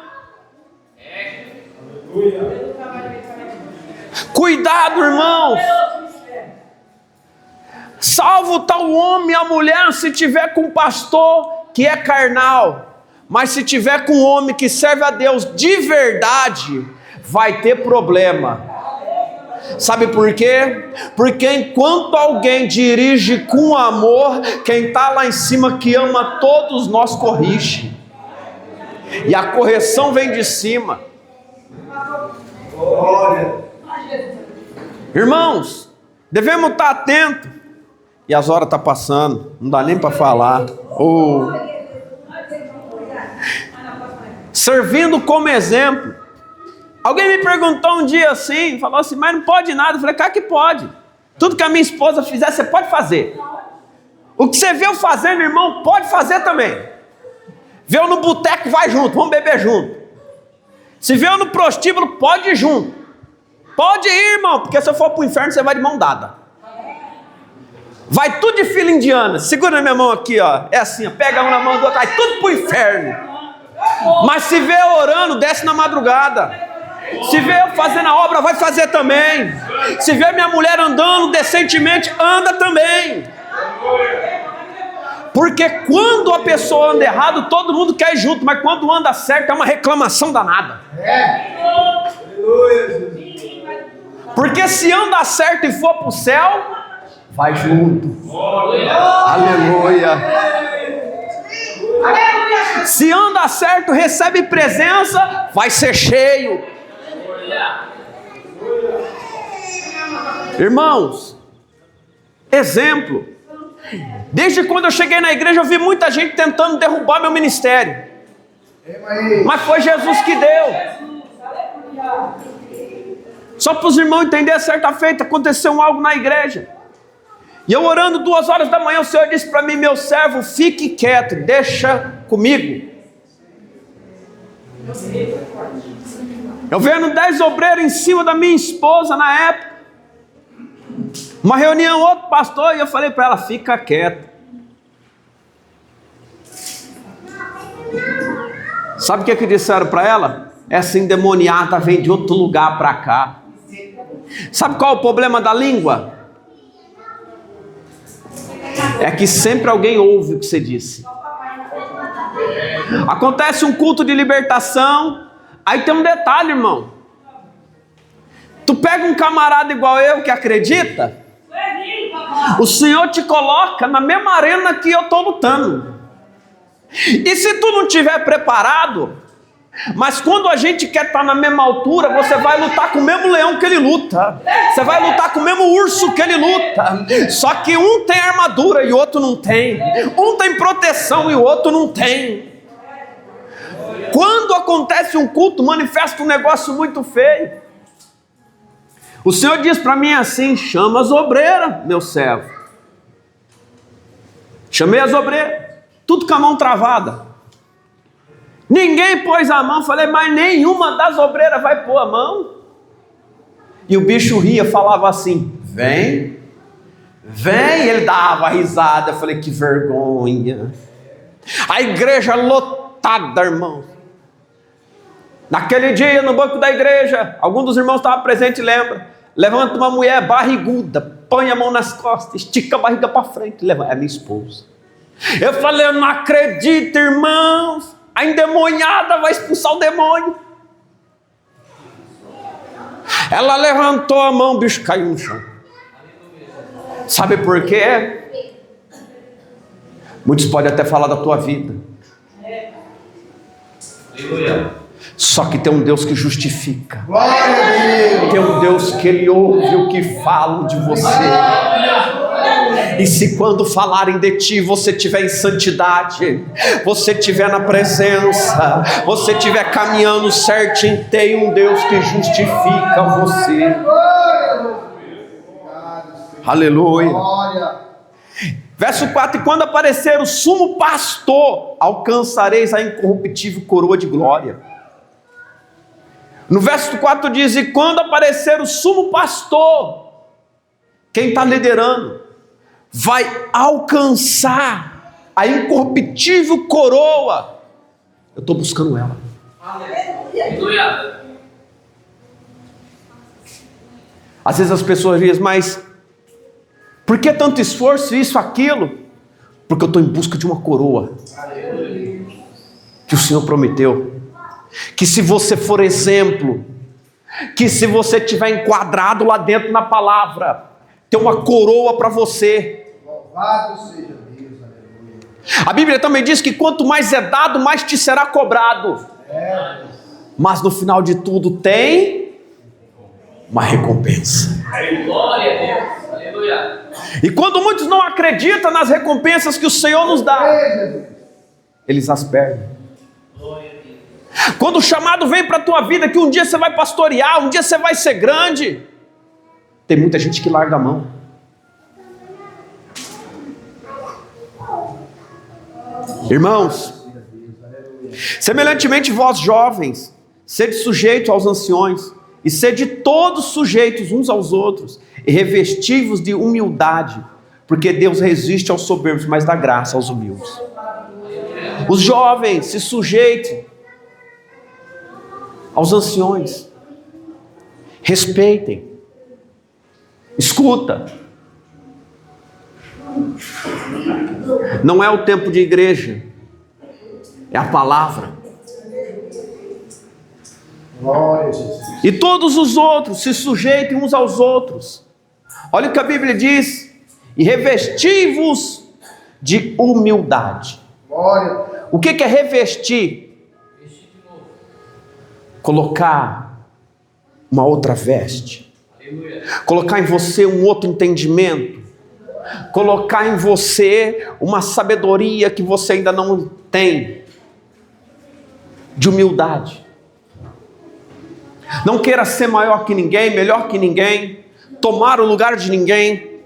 Cuidado, irmãos. Salvo tal homem, a mulher, se tiver com um pastor que é carnal, mas se tiver com um homem que serve a Deus de verdade, vai ter problema. Sabe por quê? Porque enquanto alguém dirige com amor, quem está lá em cima que ama todos nós corrige. E a correção vem de cima. Irmãos, devemos estar atentos. E as horas estão passando, não dá nem para falar. Servindo como exemplo. Alguém me perguntou um dia assim, falou assim, mas não pode nada. Eu falei, cara, que pode. Tudo que a minha esposa fizer, você pode fazer. O que você vê eu fazendo, irmão, pode fazer também. Vê eu no boteco, vai junto, vamos beber junto. Se vê eu no prostíbulo, pode ir junto. Pode ir, irmão, porque se eu for para o inferno, você vai de mão dada. Vai tudo de fila indiana. Segura na minha mão aqui, ó. É assim, ó. Pega um na mão do outro, vai tudo para o inferno. Mas se vê eu orando, desce na madrugada. Se vê eu fazendo a obra, vai fazer também. Se vê minha mulher andando decentemente, anda também. Porque quando a pessoa anda errado, todo mundo quer ir junto. Mas quando anda certo, é uma reclamação danada. Porque se anda certo e for para o céu, vai junto. Aleluia. Se anda certo, recebe presença, vai ser cheio. Irmãos, exemplo. Desde quando eu cheguei na igreja, eu vi muita gente tentando derrubar meu ministério. Mas foi Jesus que deu. Só para os irmãos entenderem, certa feita aconteceu algo na igreja. E eu orando 2 horas da manhã, o Senhor disse para mim, meu servo, fique quieto, deixa comigo. Eu vendo 10 obreiros em cima da minha esposa na época. Uma reunião, outro pastor, e eu falei para ela, fica quieta. Sabe o que disseram para ela? Essa endemoniada vem de outro lugar para cá. Sabe qual é o problema da língua? É que sempre alguém ouve o que você disse. Acontece um culto de libertação, aí tem um detalhe, irmão. Tu pega um camarada igual eu que acredita, o Senhor te coloca na mesma arena que eu estou lutando. E se tu não estiver preparado, mas quando a gente quer estar na mesma altura, você vai lutar com o mesmo leão que ele luta. Você vai lutar com o mesmo urso que ele luta. Só que um tem armadura e o outro não tem. Um tem proteção e o outro não tem. Quando acontece um culto, manifesta um negócio muito feio. O Senhor diz para mim assim, chama as obreiras, meu servo. Chamei as obreiras, tudo com a mão travada. Ninguém pôs a mão, falei, mas nenhuma das obreiras vai pôr a mão. E o bicho ria, falava assim, vem, ele dava risada. Eu falei, que vergonha. A igreja lotada, irmão. Naquele dia, no banco da igreja, algum dos irmãos estava presente e lembra. Levanta uma mulher barriguda, põe a mão nas costas, estica a barriga para frente, levanta. É minha esposa. Eu falei, eu não acredito, irmãos. A endemoniada vai expulsar o demônio. Ela levantou a mão, o bicho caiu no chão. Sabe por quê? Muitos podem até falar da tua vida. Só que tem um Deus que justifica. Tem um Deus que Ele ouve o que falam de você. E se quando falarem de ti, você estiver em santidade, você estiver na presença, você estiver caminhando certinho, tem um Deus que justifica você. Aleluia. Verso 4, e quando aparecer o sumo pastor, alcançareis a incorruptível coroa de glória. No verso 4 diz, e quando aparecer o sumo pastor, quem está liderando, vai alcançar a incorruptível coroa. Eu estou buscando ela. Aleluia. Às vezes as pessoas dizem, mas por que tanto esforço, isso, aquilo? Porque eu estou em busca de uma coroa. Aleluia. Que o Senhor prometeu. Que se você for exemplo, que se você estiver enquadrado lá dentro na palavra, tem uma coroa para você. Louvado seja Deus, aleluia. A Bíblia também diz que quanto mais é dado, mais te será cobrado. Mas no final de tudo tem uma recompensa. Glória a Deus. Aleluia. E quando muitos não acreditam nas recompensas que o Senhor nos dá, eles as perdem. Quando o chamado vem para a tua vida, que um dia você vai pastorear, um dia você vai ser grande, tem muita gente que larga a mão. Irmãos, semelhantemente vós jovens, sede sujeitos aos anciões, e sede todos sujeitos uns aos outros, e revesti-vos de humildade, porque Deus resiste aos soberbos, mas dá graça aos humildes. Os jovens se sujeitem aos anciões, respeitem, escuta. Não é o tempo de igreja, é a palavra. Glória a Jesus. E todos os outros se sujeitem uns aos outros. Olha o que a Bíblia diz: e revesti-vos de humildade. Glória. O que é revestir? Colocar uma outra veste, colocar em você um outro entendimento, colocar em você uma sabedoria que você ainda não tem, de humildade. Não queira ser maior que ninguém, melhor que ninguém, tomar o lugar de ninguém,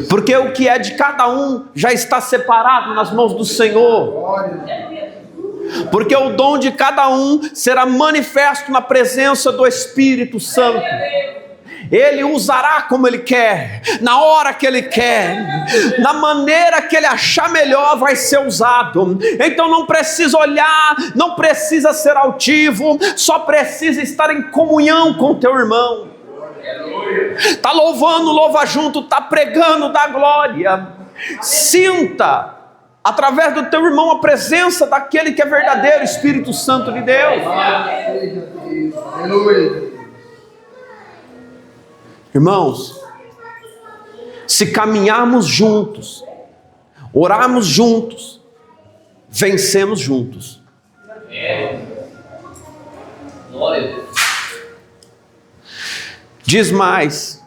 porque o que é de cada um já está separado nas mãos do Senhor. Glória. Porque o dom de cada um será manifesto na presença do Espírito Santo. Ele usará como Ele quer, na hora que Ele quer, na maneira que Ele achar melhor vai ser usado. Então não precisa olhar, não precisa ser altivo, só precisa estar em comunhão com o teu irmão. Está louvando, louva junto, está pregando, dá glória. Sinta através do teu irmão a presença daquele que é verdadeiro, Espírito Santo de Deus. Aleluia. Irmãos, se caminharmos juntos, orarmos juntos, vencemos juntos. Glória a Deus. Diz mais: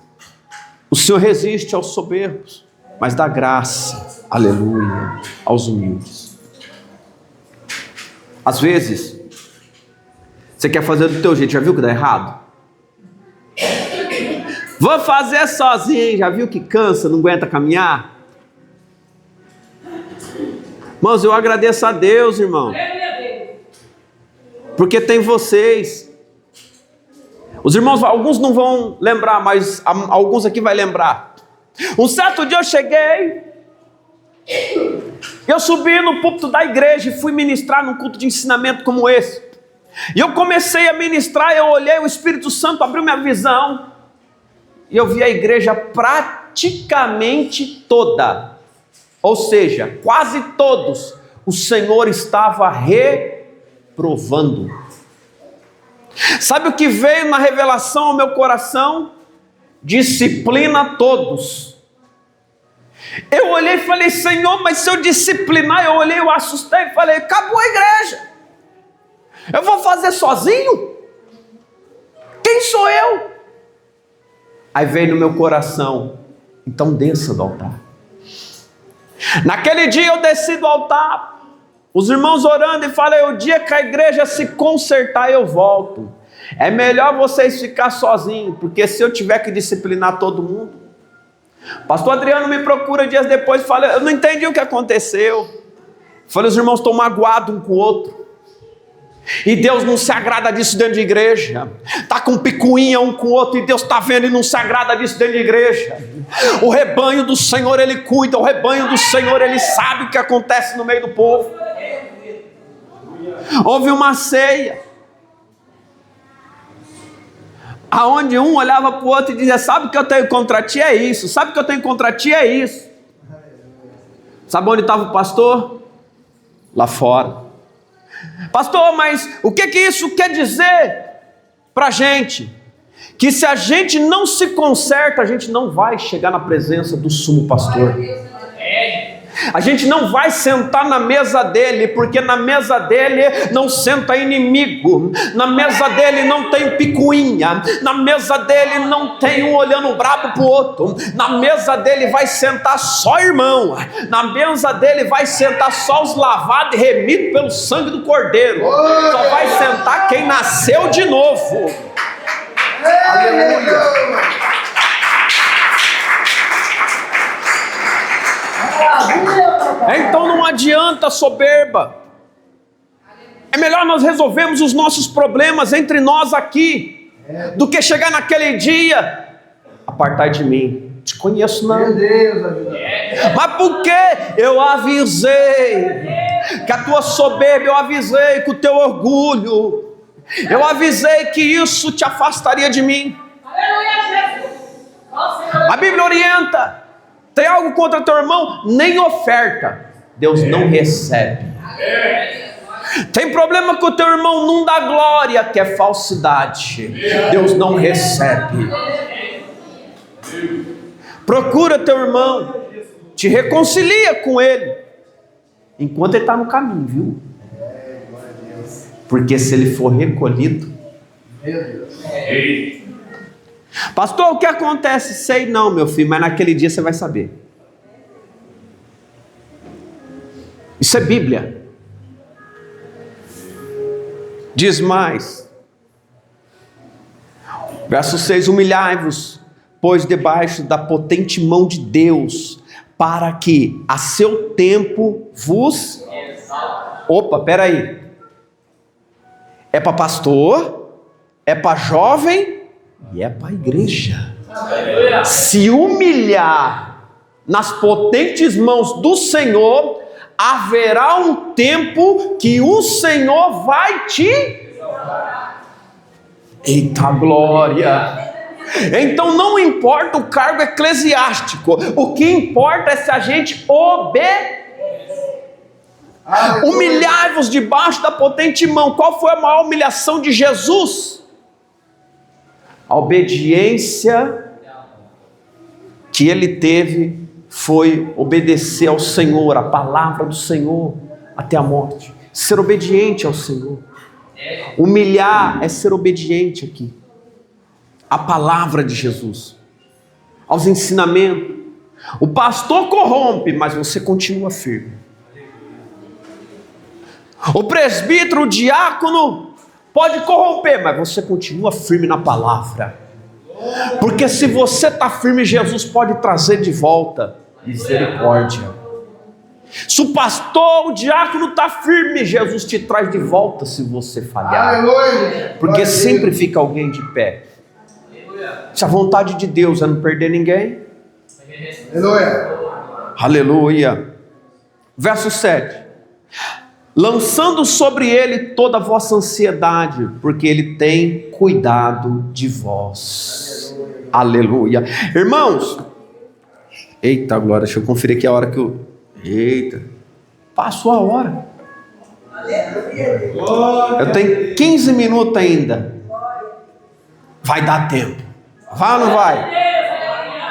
o Senhor resiste aos soberbos, mas dá graça, aleluia, aos humildes. Às vezes, você quer fazer do teu jeito, já viu que dá errado? Vou fazer sozinho, já viu que cansa, não aguenta caminhar? Irmãos, eu agradeço a Deus, irmão, porque tem vocês. Os irmãos, alguns não vão lembrar, mas alguns aqui vai lembrar. Um certo dia eu cheguei, eu subi no púlpito da igreja e fui ministrar num culto de ensinamento como esse. E eu comecei a ministrar, eu olhei, o Espírito Santo abriu minha visão, e eu vi a igreja praticamente toda, ou seja, quase todos, o Senhor estava reprovando. Sabe o que veio na revelação ao meu coração? Disciplina todos. Eu olhei e falei: Senhor, mas se eu disciplinar, eu olhei, eu assustei e falei: acabou a igreja, eu vou fazer sozinho? Quem sou eu? Aí veio no meu coração: então desça do altar. Naquele dia eu desci do altar, os irmãos orando, e falei: o dia que a igreja se consertar eu volto. É melhor vocês ficar sozinhos, porque se eu tiver que disciplinar todo mundo. Pastor Adriano me procura dias depois e fala: eu não entendi o que aconteceu. Falei: os irmãos estão magoados um com o outro, e Deus não se agrada disso dentro de igreja. Está com picuinha um com o outro, e Deus está vendo e não se agrada disso dentro de igreja. O rebanho do Senhor Ele cuida, o rebanho do Senhor Ele sabe o que acontece no meio do povo. Houve uma ceia, aonde um olhava para o outro e dizia: sabe o que eu tenho contra ti é isso, sabe o que eu tenho contra ti é isso. Sabe onde estava o pastor? Lá fora. Pastor, mas o que isso quer dizer para a gente? Que se a gente não se conserta, a gente não vai chegar na presença do sumo pastor. A gente não vai sentar na mesa dele, porque na mesa dele não senta inimigo, na mesa dele não tem picuinha, na mesa dele não tem um olhando brabo pro outro, na mesa dele vai sentar só irmão, na mesa dele vai sentar só os lavados e remidos pelo sangue do Cordeiro, só vai sentar quem nasceu de novo. Aleluia. Então não adianta soberba. É melhor nós resolvermos os nossos problemas entre nós aqui, do que chegar naquele dia, apartai de mim, te conheço não. Meu Deus, ajuda. Mas por que? Eu avisei que a tua soberba, eu avisei que o teu orgulho, eu avisei que isso te afastaria de mim. A Bíblia orienta: tem algo contra teu irmão? Nem oferta Deus não recebe. Tem problema com o teu irmão? Não dá glória, que é falsidade. Deus não recebe. Procura teu irmão, te reconcilia com ele, enquanto ele está no caminho, viu? Porque se ele for recolhido, Meu Deus. pastor, o que acontece? Sei não, meu filho, mas naquele dia você vai saber. Isso é Bíblia. Diz mais, verso 6: humilhai-vos, pois debaixo da potente mão de Deus, para que a seu tempo vos... Opa, peraí. É para pastor, é para jovem e é para a igreja. Se humilhar nas potentes mãos do Senhor, haverá um tempo que o Senhor vai te... Eita glória! Então não importa o cargo eclesiástico, o que importa é se a gente humilhai-vos debaixo da potente mão. Qual foi a maior humilhação de Jesus? A obediência que ele teve foi obedecer ao Senhor, a palavra do Senhor, até a morte. Ser obediente ao Senhor. Humilhar é ser obediente aqui à palavra de Jesus, aos ensinamentos. O pastor corrompe, mas você continua firme. O presbítero, o diácono pode corromper, mas você continua firme na palavra. Porque se você está firme, Jesus pode trazer de volta misericórdia. Se o pastor, o diácono está firme, Jesus te traz de volta se você falhar. Aleluia. Porque sempre fica alguém de pé. Se a vontade de Deus é não perder ninguém. Aleluia. Aleluia. Verso 7. Lançando sobre ele toda a vossa ansiedade, porque ele tem cuidado de vós. Aleluia. Irmãos, eita glória, deixa eu conferir aqui a hora que eu... Eita, passou a hora. Eu tenho 15 minutos ainda. Vai dar tempo. Vai ou não vai?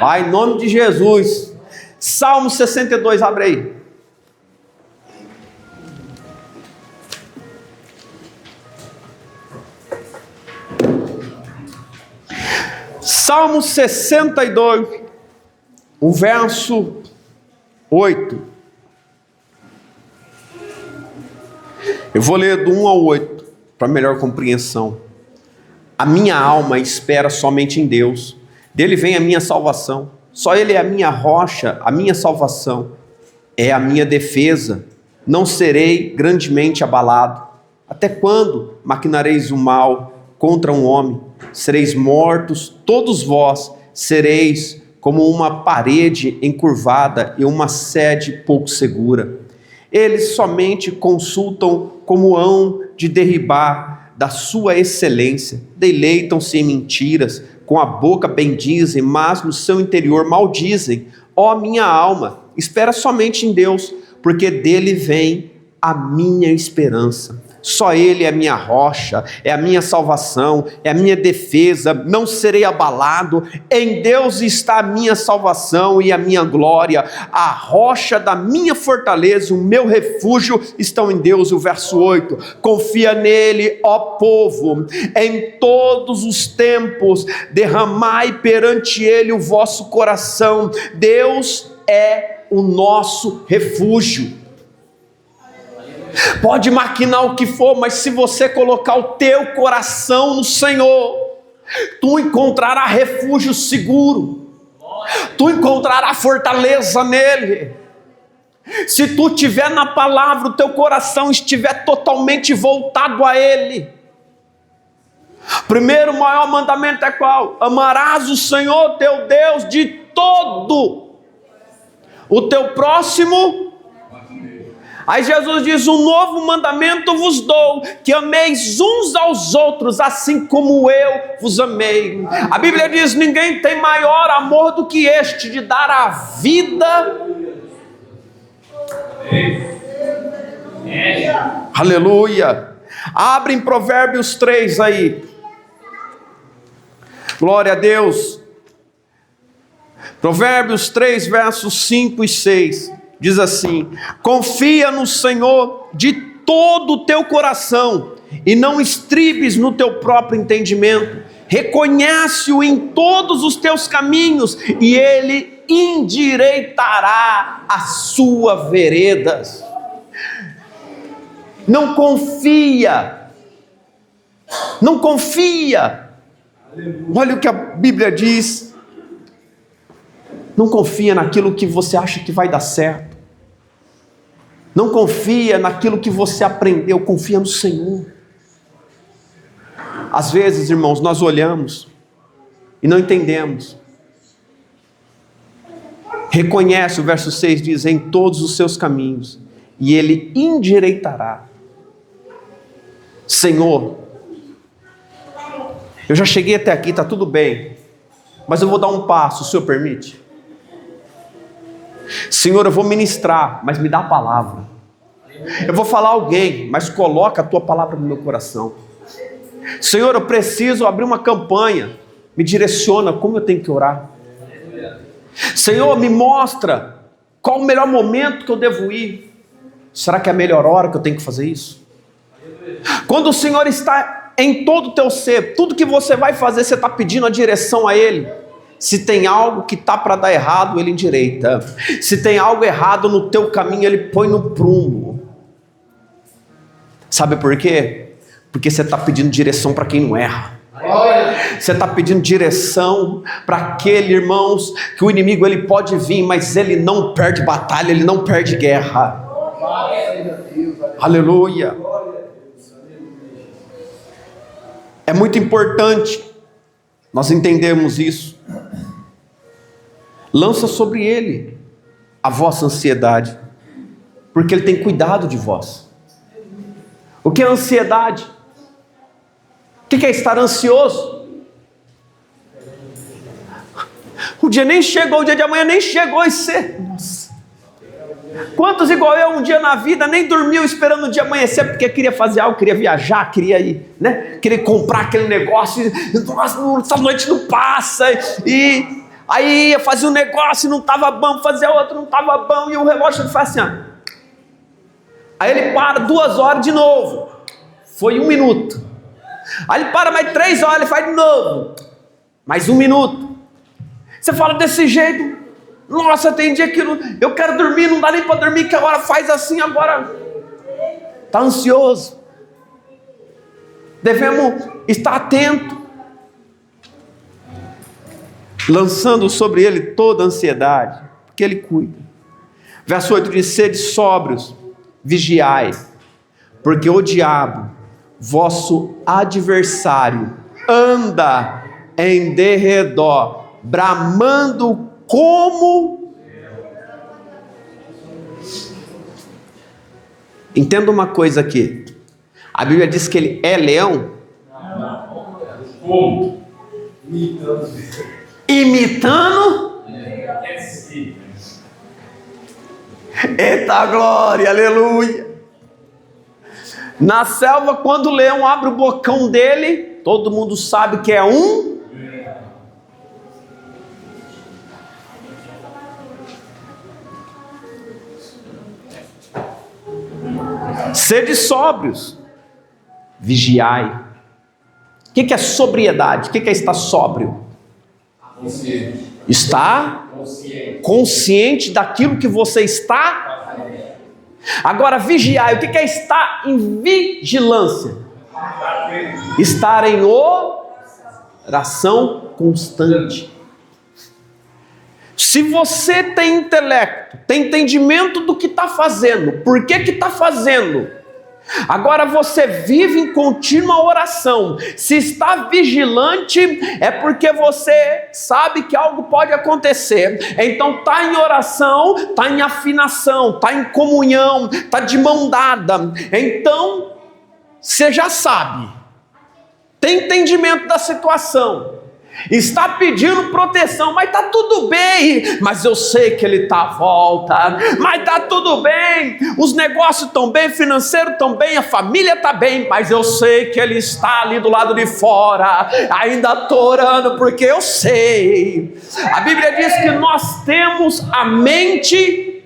Vai em nome de Jesus. Salmo 62, abre aí. Salmo 62, o verso 8. Eu vou ler do 1 ao 8, para melhor compreensão. A minha alma espera somente em Deus, dele vem a minha salvação. Só ele é a minha rocha, a minha salvação, é a minha defesa. Não serei grandemente abalado. Até quando maquinareis o mal contra um homem? Sereis mortos, todos vós sereis como uma parede encurvada e uma sede pouco segura. Eles somente consultam como hão de derribar da sua excelência, deleitam-se em mentiras, com a boca bendizem, mas no seu interior maldizem. Ó minha alma, espera somente em Deus, porque dele vem a minha esperança. Só Ele é a minha rocha, é a minha salvação, é a minha defesa, não serei abalado. Em Deus está a minha salvação e a minha glória, a rocha da minha fortaleza, o meu refúgio estão em Deus. O verso 8, confia nele, ó povo, em todos os tempos, derramai perante ele o vosso coração. Deus é o nosso refúgio. Pode maquinar o que for, mas se você colocar o teu coração no Senhor, tu encontrarás refúgio seguro, tu encontrarás fortaleza nele. Se tu estiver na palavra, o teu coração estiver totalmente voltado a ele. Primeiro, o maior mandamento é qual? Amarás o Senhor teu Deus de todo o teu próximo. Aí Jesus diz: um novo mandamento vos dou, que ameis uns aos outros, assim como eu vos amei. A Bíblia diz: ninguém tem maior amor do que este, de dar a vida. Aleluia. Abre em Provérbios 3 aí. Glória a Deus. Provérbios 3, versos 5 e 6. Diz assim: confia no Senhor de todo o teu coração, e não estribes no teu próprio entendimento. Reconhece-o em todos os teus caminhos, e ele endireitará as suas veredas. Não confia. Não confia. Olha o que a Bíblia diz. Não confia naquilo que você acha que vai dar certo. Não confia naquilo que você aprendeu. Confia no Senhor. Às vezes, irmãos, nós olhamos e não entendemos. Reconhece, o verso 6 diz: em todos os seus caminhos, e ele endireitará. Senhor, eu já cheguei até aqui, está tudo bem, mas eu vou dar um passo, o Senhor permite? Senhor, eu vou ministrar, mas me dá a palavra. Eu vou falar a alguém, mas coloca a tua palavra no meu coração. Senhor, eu preciso abrir uma campanha, me direciona como eu tenho que orar. Senhor, me mostra qual o melhor momento que eu devo ir. Será que é a melhor hora que eu tenho que fazer isso? Quando o Senhor está em todo o teu ser, tudo que você vai fazer, você está pedindo a direção a Ele. Se tem algo que está para dar errado, Ele endireita. Se tem algo errado no teu caminho, Ele põe no prumo. Sabe por quê? Porque você está pedindo direção para quem não erra. Você está pedindo direção para aquele, irmãos, que o inimigo ele pode vir, mas ele não perde batalha, ele não perde guerra. Aleluia. É muito importante nós entendermos isso. Lança sobre ele a vossa ansiedade, porque ele tem cuidado de vós. O que é ansiedade? O que é estar ansioso? O dia nem chegou, o dia de amanhã nem chegou e você... Nossa. Quantos igual eu um dia na vida nem dormiu esperando o dia amanhecer porque queria fazer algo, queria viajar, queria ir, né? Queria comprar aquele negócio, nossa, essa noite não passa, e aí ia fazer um negócio e não estava bom, fazia outro não estava bom, e o relógio ele faz assim, ó. Aí ele para 2 horas de novo, foi 1 minuto. Aí ele para mais 3 horas, ele faz de novo, mais 1 minuto. Você fala desse jeito, nossa, tem dia que eu quero dormir, não dá nem para dormir, que agora faz assim, agora está ansioso. Devemos estar atentos, lançando sobre ele toda a ansiedade, porque ele cuida. Verso 8 diz: sede sóbrios, vigiai, porque o diabo, vosso adversário, anda em derredor, bramando como... Entenda uma coisa aqui. A Bíblia diz que ele é leão. Como? Imitando? Eita glória, aleluia. Na selva, quando o leão abre o bocão dele, todo mundo sabe que é um. Sede sóbrios, vigiai. O que é sobriedade? O que é estar sóbrio? Estar consciente daquilo que você está. Agora, vigiai. O que é estar em vigilância? Estar em oração constante. Se você tem intelecto, tem entendimento do que está fazendo, por que está fazendo, agora você vive em contínua oração, se está vigilante, é porque você sabe que algo pode acontecer, então está em oração, está em afinação, está em comunhão, está de mão dada, então você já sabe, tem entendimento da situação, está pedindo proteção, mas está tudo bem, mas eu sei que ele está à volta, mas está tudo bem, os negócios estão bem, financeiro estão bem, a família está bem, mas eu sei que ele está ali do lado de fora, ainda estou orando porque eu sei, a Bíblia diz que nós temos a mente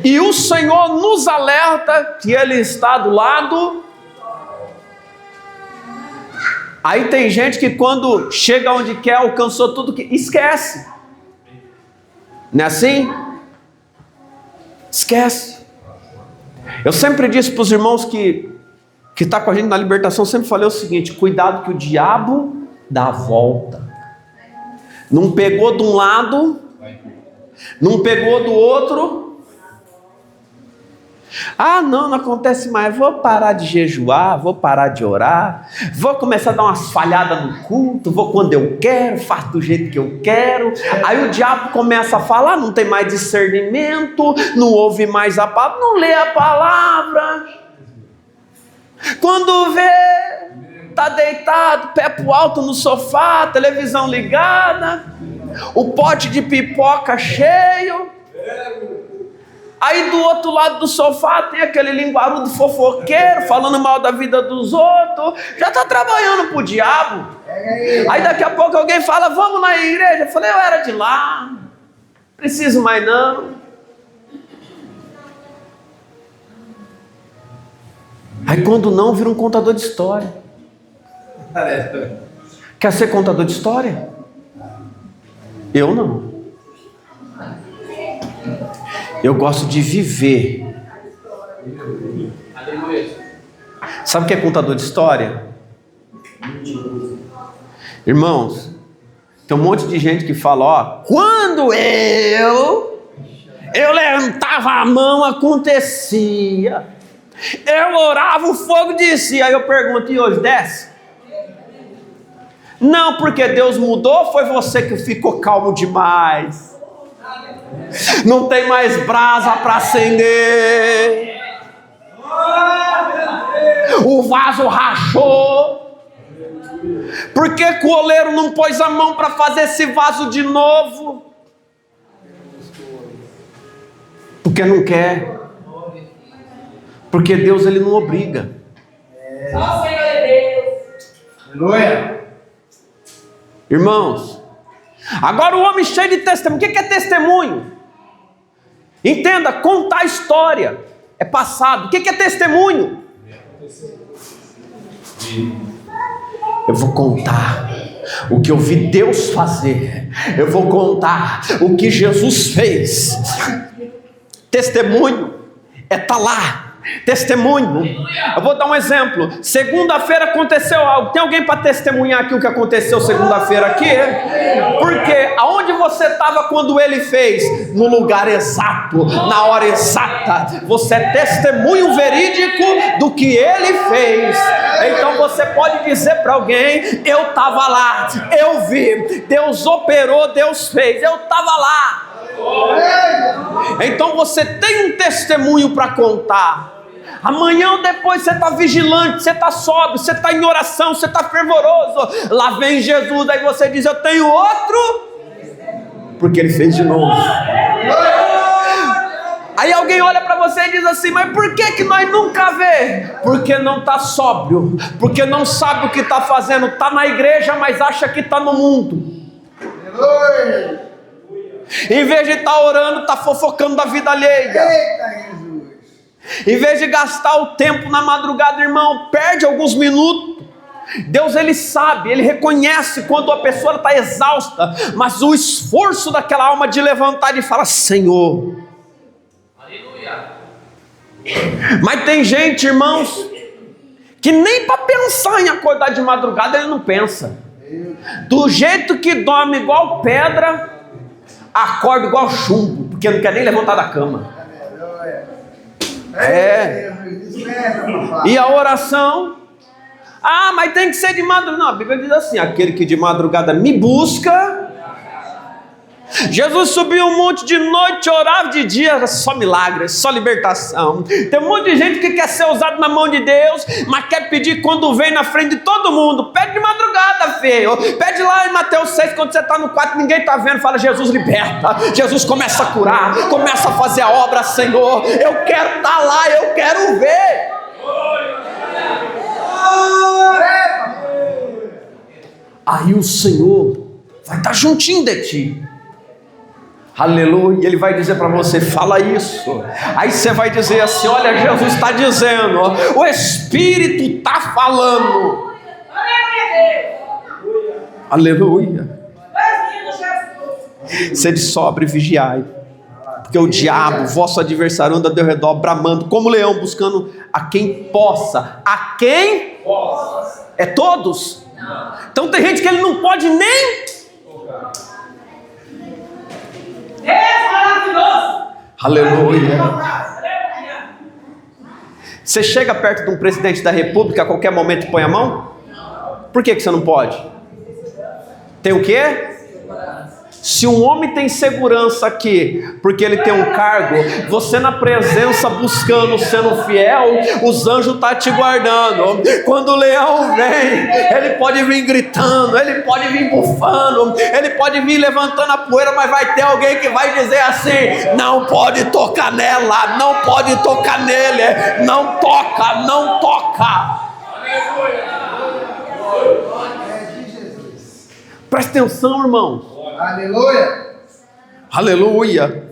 e o Senhor nos alerta que ele está do lado. Aí tem gente que quando chega onde quer, alcançou tudo, que esquece. Não é assim? Esquece. Eu sempre disse para os irmãos que está com a gente na libertação, sempre falei o seguinte: cuidado que o diabo dá a volta. Não pegou de um lado, não pegou do outro. Ah, não acontece mais, vou parar de jejuar, vou parar de orar, vou começar a dar umas falhadas no culto, vou quando eu quero, faço do jeito que eu quero. Aí o diabo começa a falar, não tem mais discernimento, não ouve mais a palavra, não lê a palavra. Quando vê, está deitado, pé pro alto no sofá, televisão ligada, o pote de pipoca cheio. Aí do outro lado do sofá tem aquele linguarudo fofoqueiro falando mal da vida dos outros, já está trabalhando para o diabo. Aí daqui a pouco alguém fala, vamos na igreja. Eu falei, eu era de lá, não preciso mais não. Aí quando não, vira um contador de história. Quer ser contador de história? Eu não. Eu gosto de viver. Sabe o que é contador de história? Irmãos, tem um monte de gente que fala, ó, quando eu levantava a mão, acontecia. Eu orava, o fogo descia. Aí eu pergunto, e hoje desce? Não, porque Deus mudou, foi você que ficou calmo demais. Não tem mais brasa para acender. O vaso rachou. Por que o oleiro não pôs a mão para fazer esse vaso de novo? Porque não quer. Porque Deus, ele não obriga. Só o Senhor é Deus. Aleluia. Irmãos, agora o homem cheio de testemunho. O que é testemunho? Entenda, contar a história é passado. O que é testemunho? Eu vou contar o que eu vi Deus fazer. Eu vou contar o que Jesus fez. Testemunho é estar lá. Testemunho. Eu vou dar um exemplo. Segunda-feira aconteceu algo. Tem alguém para testemunhar aqui o que aconteceu segunda-feira aqui? Porque aonde você estava quando ele fez? No lugar exato, na hora exata. Você é testemunho verídico do que ele fez. Então você pode dizer para alguém: eu estava lá, eu vi, Deus operou, Deus fez, eu estava lá. Então você tem um testemunho para contar. Amanhã ou depois você está vigilante, você está sóbrio, você está em oração, você está fervoroso. Lá vem Jesus, aí você diz: eu tenho outro, porque ele fez de novo. Aí alguém olha para você e diz assim: mas por que nós nunca vê? Porque não está sóbrio, porque não sabe o que está fazendo, está na igreja, mas acha que está no mundo. Aleluia. Em vez de estar orando, está fofocando da vida alheia. Eita Jesus. Em vez de gastar o tempo na madrugada, irmão, perde alguns minutos. Deus, ele sabe, ele reconhece quando a pessoa está exausta, mas o esforço daquela alma de levantar e falar: Senhor. Aleluia. Mas tem gente, irmãos, que nem para pensar em acordar de madrugada ele não pensa. Do jeito que dorme igual pedra, acorda igual chumbo, porque não quer nem levantar da cama. Aleluia. É. E a oração? Ah, mas tem que ser de madrugada. Não, a Bíblia diz assim: aquele que de madrugada me busca. Jesus subiu um monte de noite, orava de dia, era só milagres, só libertação. Tem um monte de gente que quer ser usado na mão de Deus, mas quer pedir quando vem na frente de todo mundo. Pede de madrugada, feio. Pede lá em Mateus 6, quando você está no quarto, ninguém está vendo, fala: Jesus liberta. Jesus começa a curar, começa a fazer a obra. Senhor, eu quero estar lá, eu quero ver. Aí o Senhor vai estar juntinho de ti. Aleluia. E ele vai dizer para você: fala isso. Aí você vai dizer assim: olha, Jesus está dizendo, o Espírito está falando. Aleluia. Sede sóbrio e vigiai, porque o diabo, vosso adversário, anda ao redor bramando como leão, buscando a quem possa. A quem possa. É todos? Então tem gente que ele não pode nem. É maravilhoso. Aleluia. Você chega perto de um presidente da república, a qualquer momento põe a mão? Por que você não pode? Tem o quê? Se um homem tem segurança aqui, porque ele tem um cargo, você na presença buscando, sendo fiel, os anjos estão te guardando. Quando o leão vem, ele pode vir gritando, ele pode vir bufando, ele pode vir levantando a poeira, mas vai ter alguém que vai dizer assim: não pode tocar nela, não pode tocar nele, não toca, não toca. Presta atenção, irmão. Aleluia. Aleluia.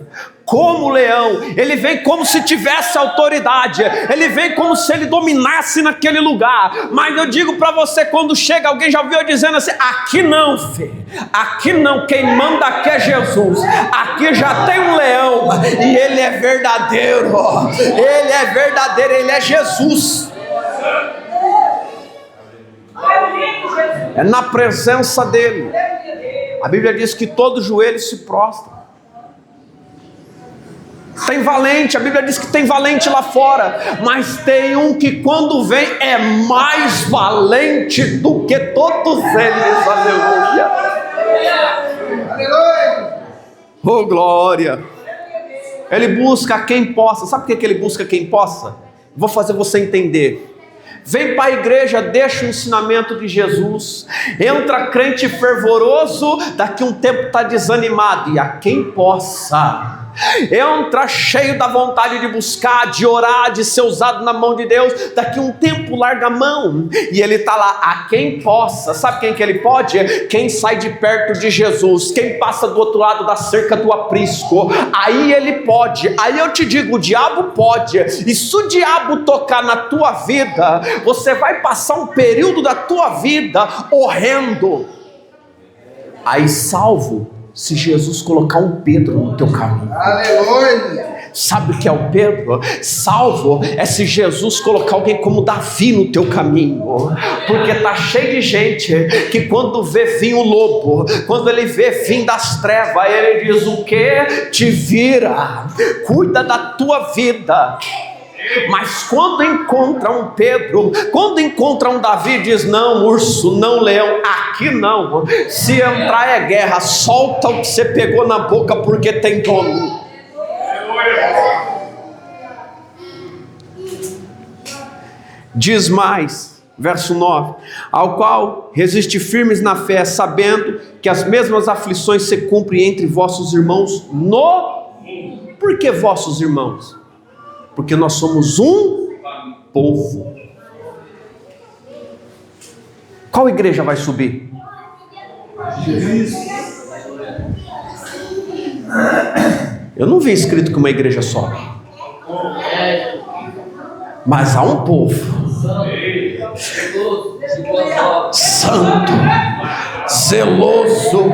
Como leão, ele vem como se tivesse autoridade, ele vem como se ele dominasse naquele lugar. Mas eu digo para você, quando chega alguém, já ouviu dizendo assim: aqui não, filho, aqui não, quem manda aqui é Jesus, aqui já tem um leão, e ele é verdadeiro, ele é Jesus. É na presença dele. A Bíblia diz que todo joelho se prostra. Tem valente, a Bíblia diz que tem valente lá fora, mas tem um que quando vem é mais valente do que todos eles. Aleluia. Aleluia. Oh glória. Ele busca quem possa. Sabe por que ele busca quem possa? Vou fazer você entender. Vem para a igreja, deixa o ensinamento de Jesus, entra crente fervoroso, daqui um tempo está desanimado, e a quem possa, entra cheio da vontade de buscar, de orar, de ser usado na mão de Deus, daqui um tempo larga a mão, e ele está lá, a quem possa. Sabe quem que ele pode? Quem sai de perto de Jesus, quem passa do outro lado da cerca do aprisco, aí ele pode. Aí eu te digo, o diabo pode, e se o diabo tocar na tua vida, você vai passar um período da tua vida horrendo, aí salvo se Jesus colocar um Pedro no teu caminho. Aleluia. Sabe o que é o Pedro? Salvo é se Jesus colocar alguém como Davi no teu caminho, porque está cheio de gente que quando vê vir o lobo, quando ele vê vir das trevas, ele diz: o que? Te vira, cuida da tua vida. Mas quando encontra um Pedro, quando encontra um Davi, diz: não, urso, não, leão, aqui não. Se entrar é guerra, solta o que você pegou na boca, porque tem dono. Diz mais, verso 9: ao qual resiste firmes na fé, sabendo que as mesmas aflições se cumprem entre vossos irmãos no... Por que vossos irmãos? Porque nós somos um povo. Qual igreja vai subir? Eu não vi escrito que uma igreja sobe. Mas há um povo santo, zeloso,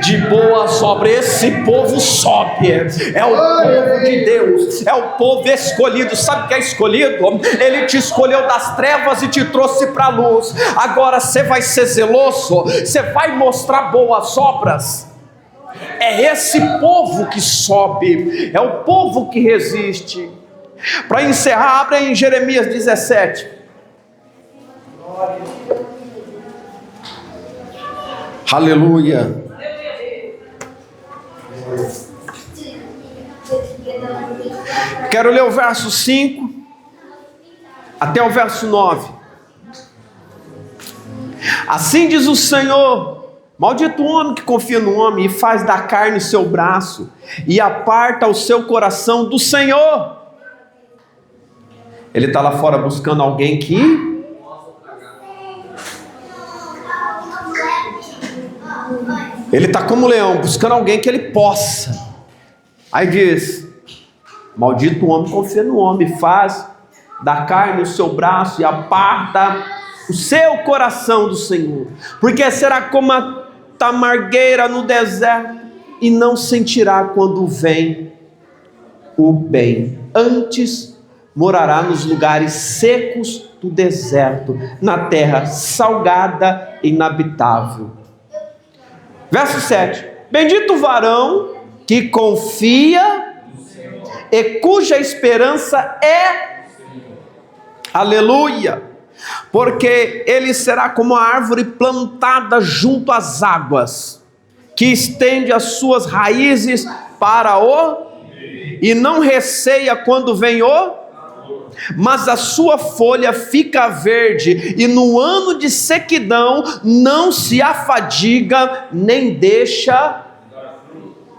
de boas obras. Esse povo sobe. É o povo de Deus, é o povo escolhido. Sabe o que é escolhido? Ele te escolheu das trevas e te trouxe para a luz. Agora você vai ser zeloso, você vai mostrar boas obras. É esse povo que sobe, é o povo que resiste. Para encerrar, abra em Jeremias 17. Aleluia. Quero ler o verso 5 até o verso 9. Assim diz o Senhor: maldito o homem que confia no homem e faz da carne seu braço e aparta o seu coração do Senhor. Ele está lá fora buscando alguém que ele está como leão, buscando alguém que ele possa. Aí diz: maldito o homem que confia no homem, faz da carne o seu braço e aparta o seu coração do Senhor. Porque será como a tamargueira no deserto e não sentirá quando vem o bem. Antes morará nos lugares secos do deserto, na terra salgada e inabitável. Verso 7. Bendito o varão que confia e cuja esperança é, aleluia, porque ele será como a árvore plantada junto às águas, que estende as suas raízes para o, e não receia quando vem o, mas a sua folha fica verde, e no ano de sequidão não se afadiga, nem deixa.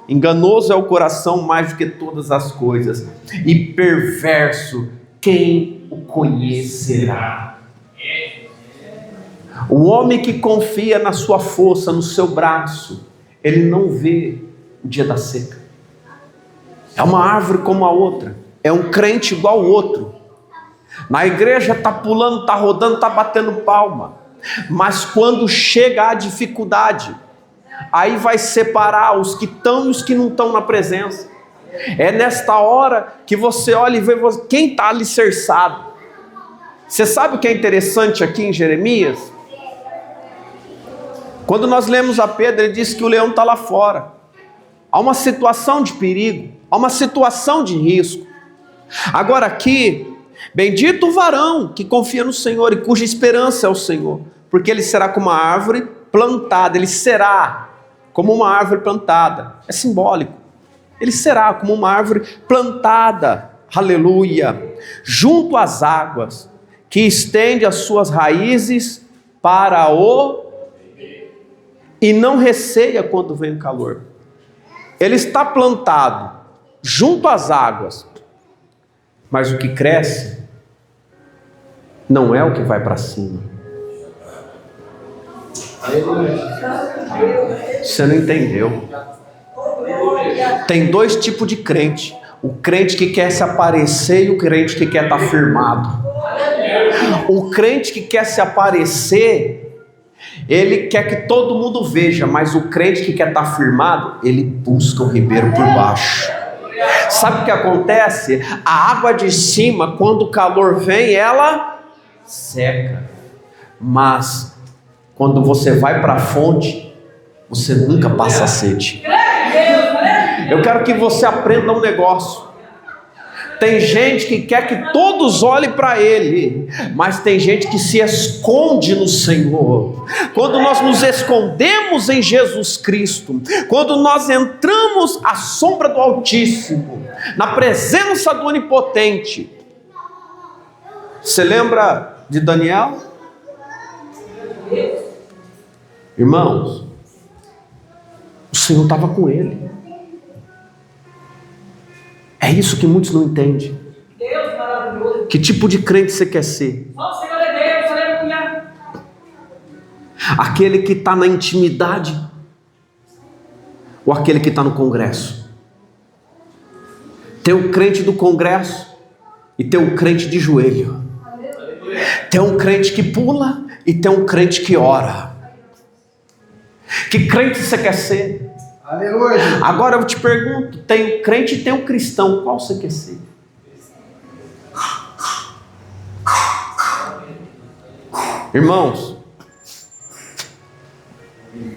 Enganoso é o coração mais do que todas as coisas, e perverso quem o conhecerá. O homem que confia na sua força, no seu braço, ele não vê o dia da seca. É uma árvore como a outra, é um crente igual ao outro. Na igreja está pulando, está rodando, está batendo palma, mas quando chega a dificuldade, aí vai separar os que estão e os que não estão na presença. É nesta hora que você olha e vê quem está alicerçado. Você sabe o que é interessante aqui em Jeremias? Quando nós lemos a Pedro, ele diz que o leão está lá fora. Há uma situação de perigo, há uma situação de risco. Agora aqui, bendito o varão que confia no Senhor e cuja esperança é o Senhor, porque ele será como uma árvore plantada. Ele será como uma árvore plantada. É simbólico. Ele será como uma árvore plantada, aleluia, junto às águas, que estende as suas raízes para o, e não receia quando vem o calor. Ele está plantado junto às águas, mas o que cresce não é o que vai para cima. Você não entendeu. Tem dois tipos de crente: o crente que quer se aparecer e o crente que quer estar firmado. O crente que quer se aparecer, ele quer que todo mundo veja, mas o crente que quer estar firmado, ele busca o ribeiro por baixo. Sabe o que acontece? A água de cima, quando o calor vem, ela seca, mas quando você vai para a fonte, você nunca passa sede. Eu quero que você aprenda um negócio. Tem gente que quer que todos olhem para ele, mas tem gente que se esconde no Senhor. Quando nós nos escondemos em Jesus Cristo, quando nós entramos à sombra do Altíssimo, na presença do Onipotente. Você lembra de Daniel? Irmãos, o Senhor estava com ele. É isso que muitos não entendem. Deus maravilhoso. Que tipo de crente você quer ser? Só o Senhor é Deus, aleluia. Aquele que está na intimidade ou aquele que está no congresso? Tem o crente do congresso e tem o crente de joelho. Tem um crente que pula e tem um crente que ora. Que crente você quer ser? Aleluia. Agora eu te pergunto, tem o crente e tem o cristão, qual você quer ser? Irmãos,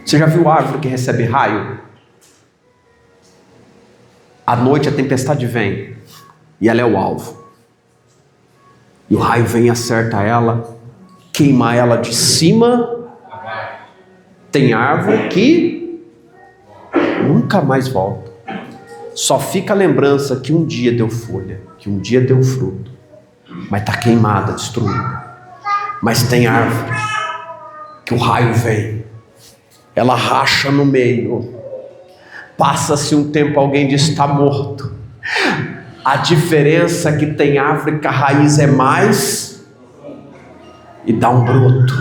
você já viu árvore que recebe raio? À noite a tempestade vem e ela é o alvo. E o raio vem e acerta ela, queima ela de cima. Tem árvore que nunca mais volta. Só fica a lembrança que um dia deu folha, que um dia deu fruto, mas está queimada, destruída. Mas tem árvore que o raio vem, ela racha no meio. Passa-se um tempo, alguém diz: está morto. A diferença é que tem árvore que a raiz é mais e dá um broto.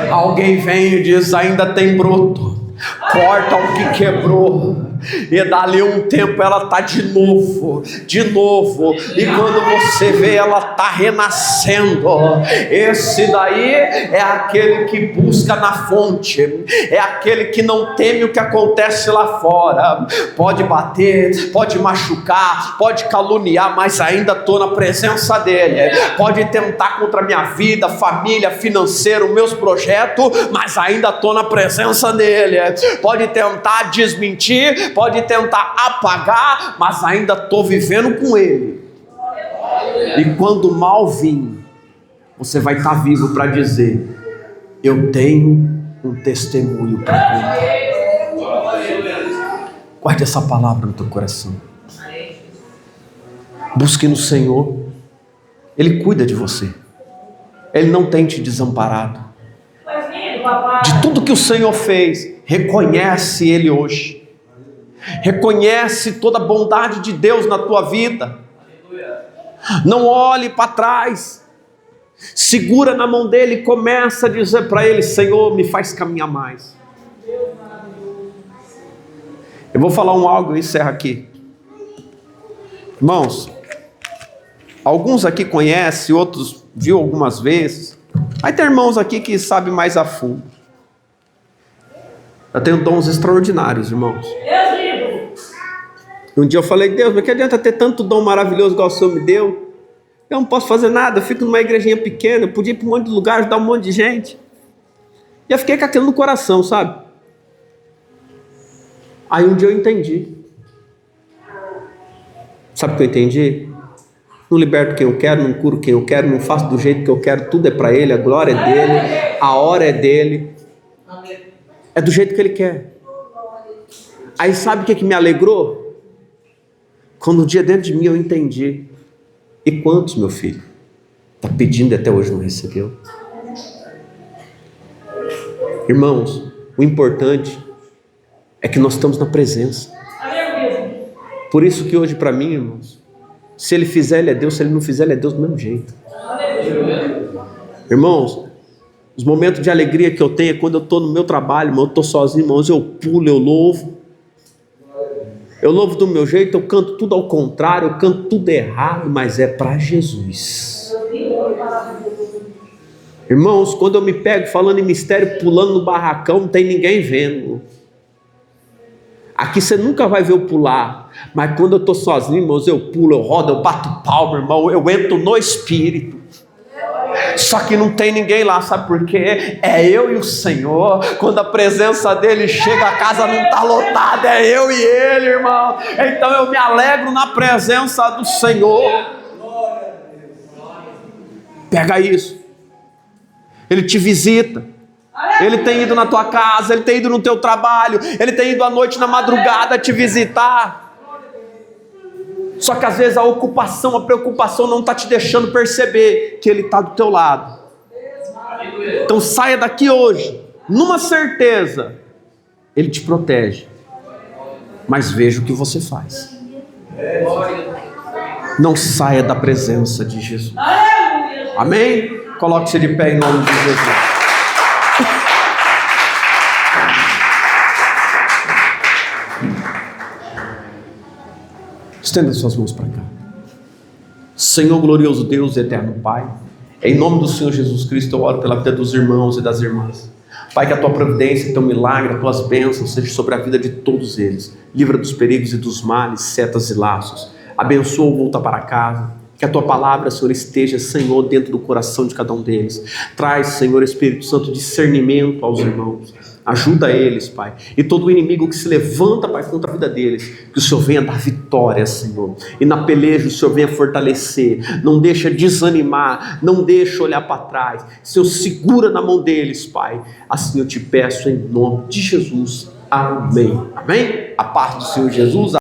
Alguém vem e diz: ainda tem broto. Corta o que quebrou. E dali um tempo ela está de novo. E quando você vê, ela está renascendo. Esse daí é aquele que busca na fonte. É aquele que não teme o que acontece lá fora. Pode bater, pode machucar, pode caluniar, mas ainda estou na presença dele. Pode tentar contra a minha vida, família, financeiro, meus projetos, mas ainda estou na presença dele. Pode tentar desmentir, pode tentar apagar, mas ainda estou vivendo com ele. E quando o mal vir, você vai estar vivo para dizer: eu tenho um testemunho para contar. Guarde essa palavra no teu coração. Busque no Senhor. Ele cuida de você. Ele não tem te desamparado. De tudo que o Senhor fez, reconhece Ele hoje. Reconhece toda a bondade de Deus na tua vida. Não olhe para trás. Segura na mão dele e começa a dizer para ele: Senhor, me faz caminhar mais. Eu vou falar algo e encerro aqui. Irmãos, alguns aqui conhecem, outros viu algumas vezes. Aí tem irmãos aqui que sabem mais a fundo. Eu tenho dons extraordinários, irmãos. Um dia eu falei: Deus, mas que adianta ter tanto dom maravilhoso igual o Senhor me deu? Eu não posso fazer nada, eu fico numa igrejinha pequena, eu podia ir para um monte de lugar, ajudar um monte de gente. E eu fiquei com aquilo no coração, sabe? Aí um dia eu entendi. Sabe o que eu entendi? Não liberto quem eu quero, não curo quem eu quero, não faço do jeito que eu quero, tudo é para Ele, a glória é dEle, a hora é dEle. É do jeito que Ele quer. Aí sabe o que me alegrou? Quando um dia dentro de mim eu entendi. E quantos, meu filho, está pedindo e até hoje não recebeu? Irmãos, o importante é que nós estamos na presença. Por isso que hoje para mim, irmãos, se Ele fizer, Ele é Deus. Se Ele não fizer, Ele é Deus do mesmo jeito. Irmãos, os momentos de alegria que eu tenho é quando eu estou no meu trabalho, irmão, eu estou sozinho, irmãos, eu pulo, eu louvo. Eu louvo do meu jeito, eu canto tudo ao contrário, eu canto tudo errado, mas é para Jesus. Irmãos, quando eu me pego falando em mistério, pulando no barracão, não tem ninguém vendo. Aqui você nunca vai ver eu pular, mas quando eu estou sozinho, irmãos, eu pulo, eu rodo, eu bato palma, irmão, eu entro no Espírito. Só que não tem ninguém lá, sabe por quê? É eu e o Senhor. Quando a presença dele chega, a casa não está lotada, é eu e ele, irmão. Então eu me alegro na presença do Senhor. Pega isso. Ele te visita. Ele tem ido na tua casa, Ele tem ido no teu trabalho, Ele tem ido à noite, na madrugada te visitar. Só que às vezes a ocupação, a preocupação não está te deixando perceber que Ele está do teu lado. Então saia daqui hoje, numa certeza, Ele te protege. mas veja o que você faz. Não saia da presença de Jesus. Amém? Coloque-se de pé em nome de Jesus. Estenda suas mãos para cá. Senhor glorioso Deus e eterno Pai, em nome do Senhor Jesus Cristo eu oro pela vida dos irmãos e das irmãs. Pai, que a tua providência, teu milagre, as tuas bênçãos sejam sobre a vida de todos eles. Livra dos perigos e dos males, setas e laços. Abençoa o volta para casa. Que a tua palavra, Senhor, esteja, Senhor, dentro do coração de cada um deles. Traz, Senhor, Espírito Santo, discernimento aos irmãos. Ajuda eles, Pai. E todo inimigo que se levanta, Pai, contra a vida deles, que o Senhor venha dar vitória, Senhor. E na peleja o Senhor venha fortalecer. Não deixa desanimar, não deixa olhar para trás. Senhor, segura na mão deles, Pai. Assim eu te peço em nome de Jesus. Amém. Amém? A paz do Senhor Jesus.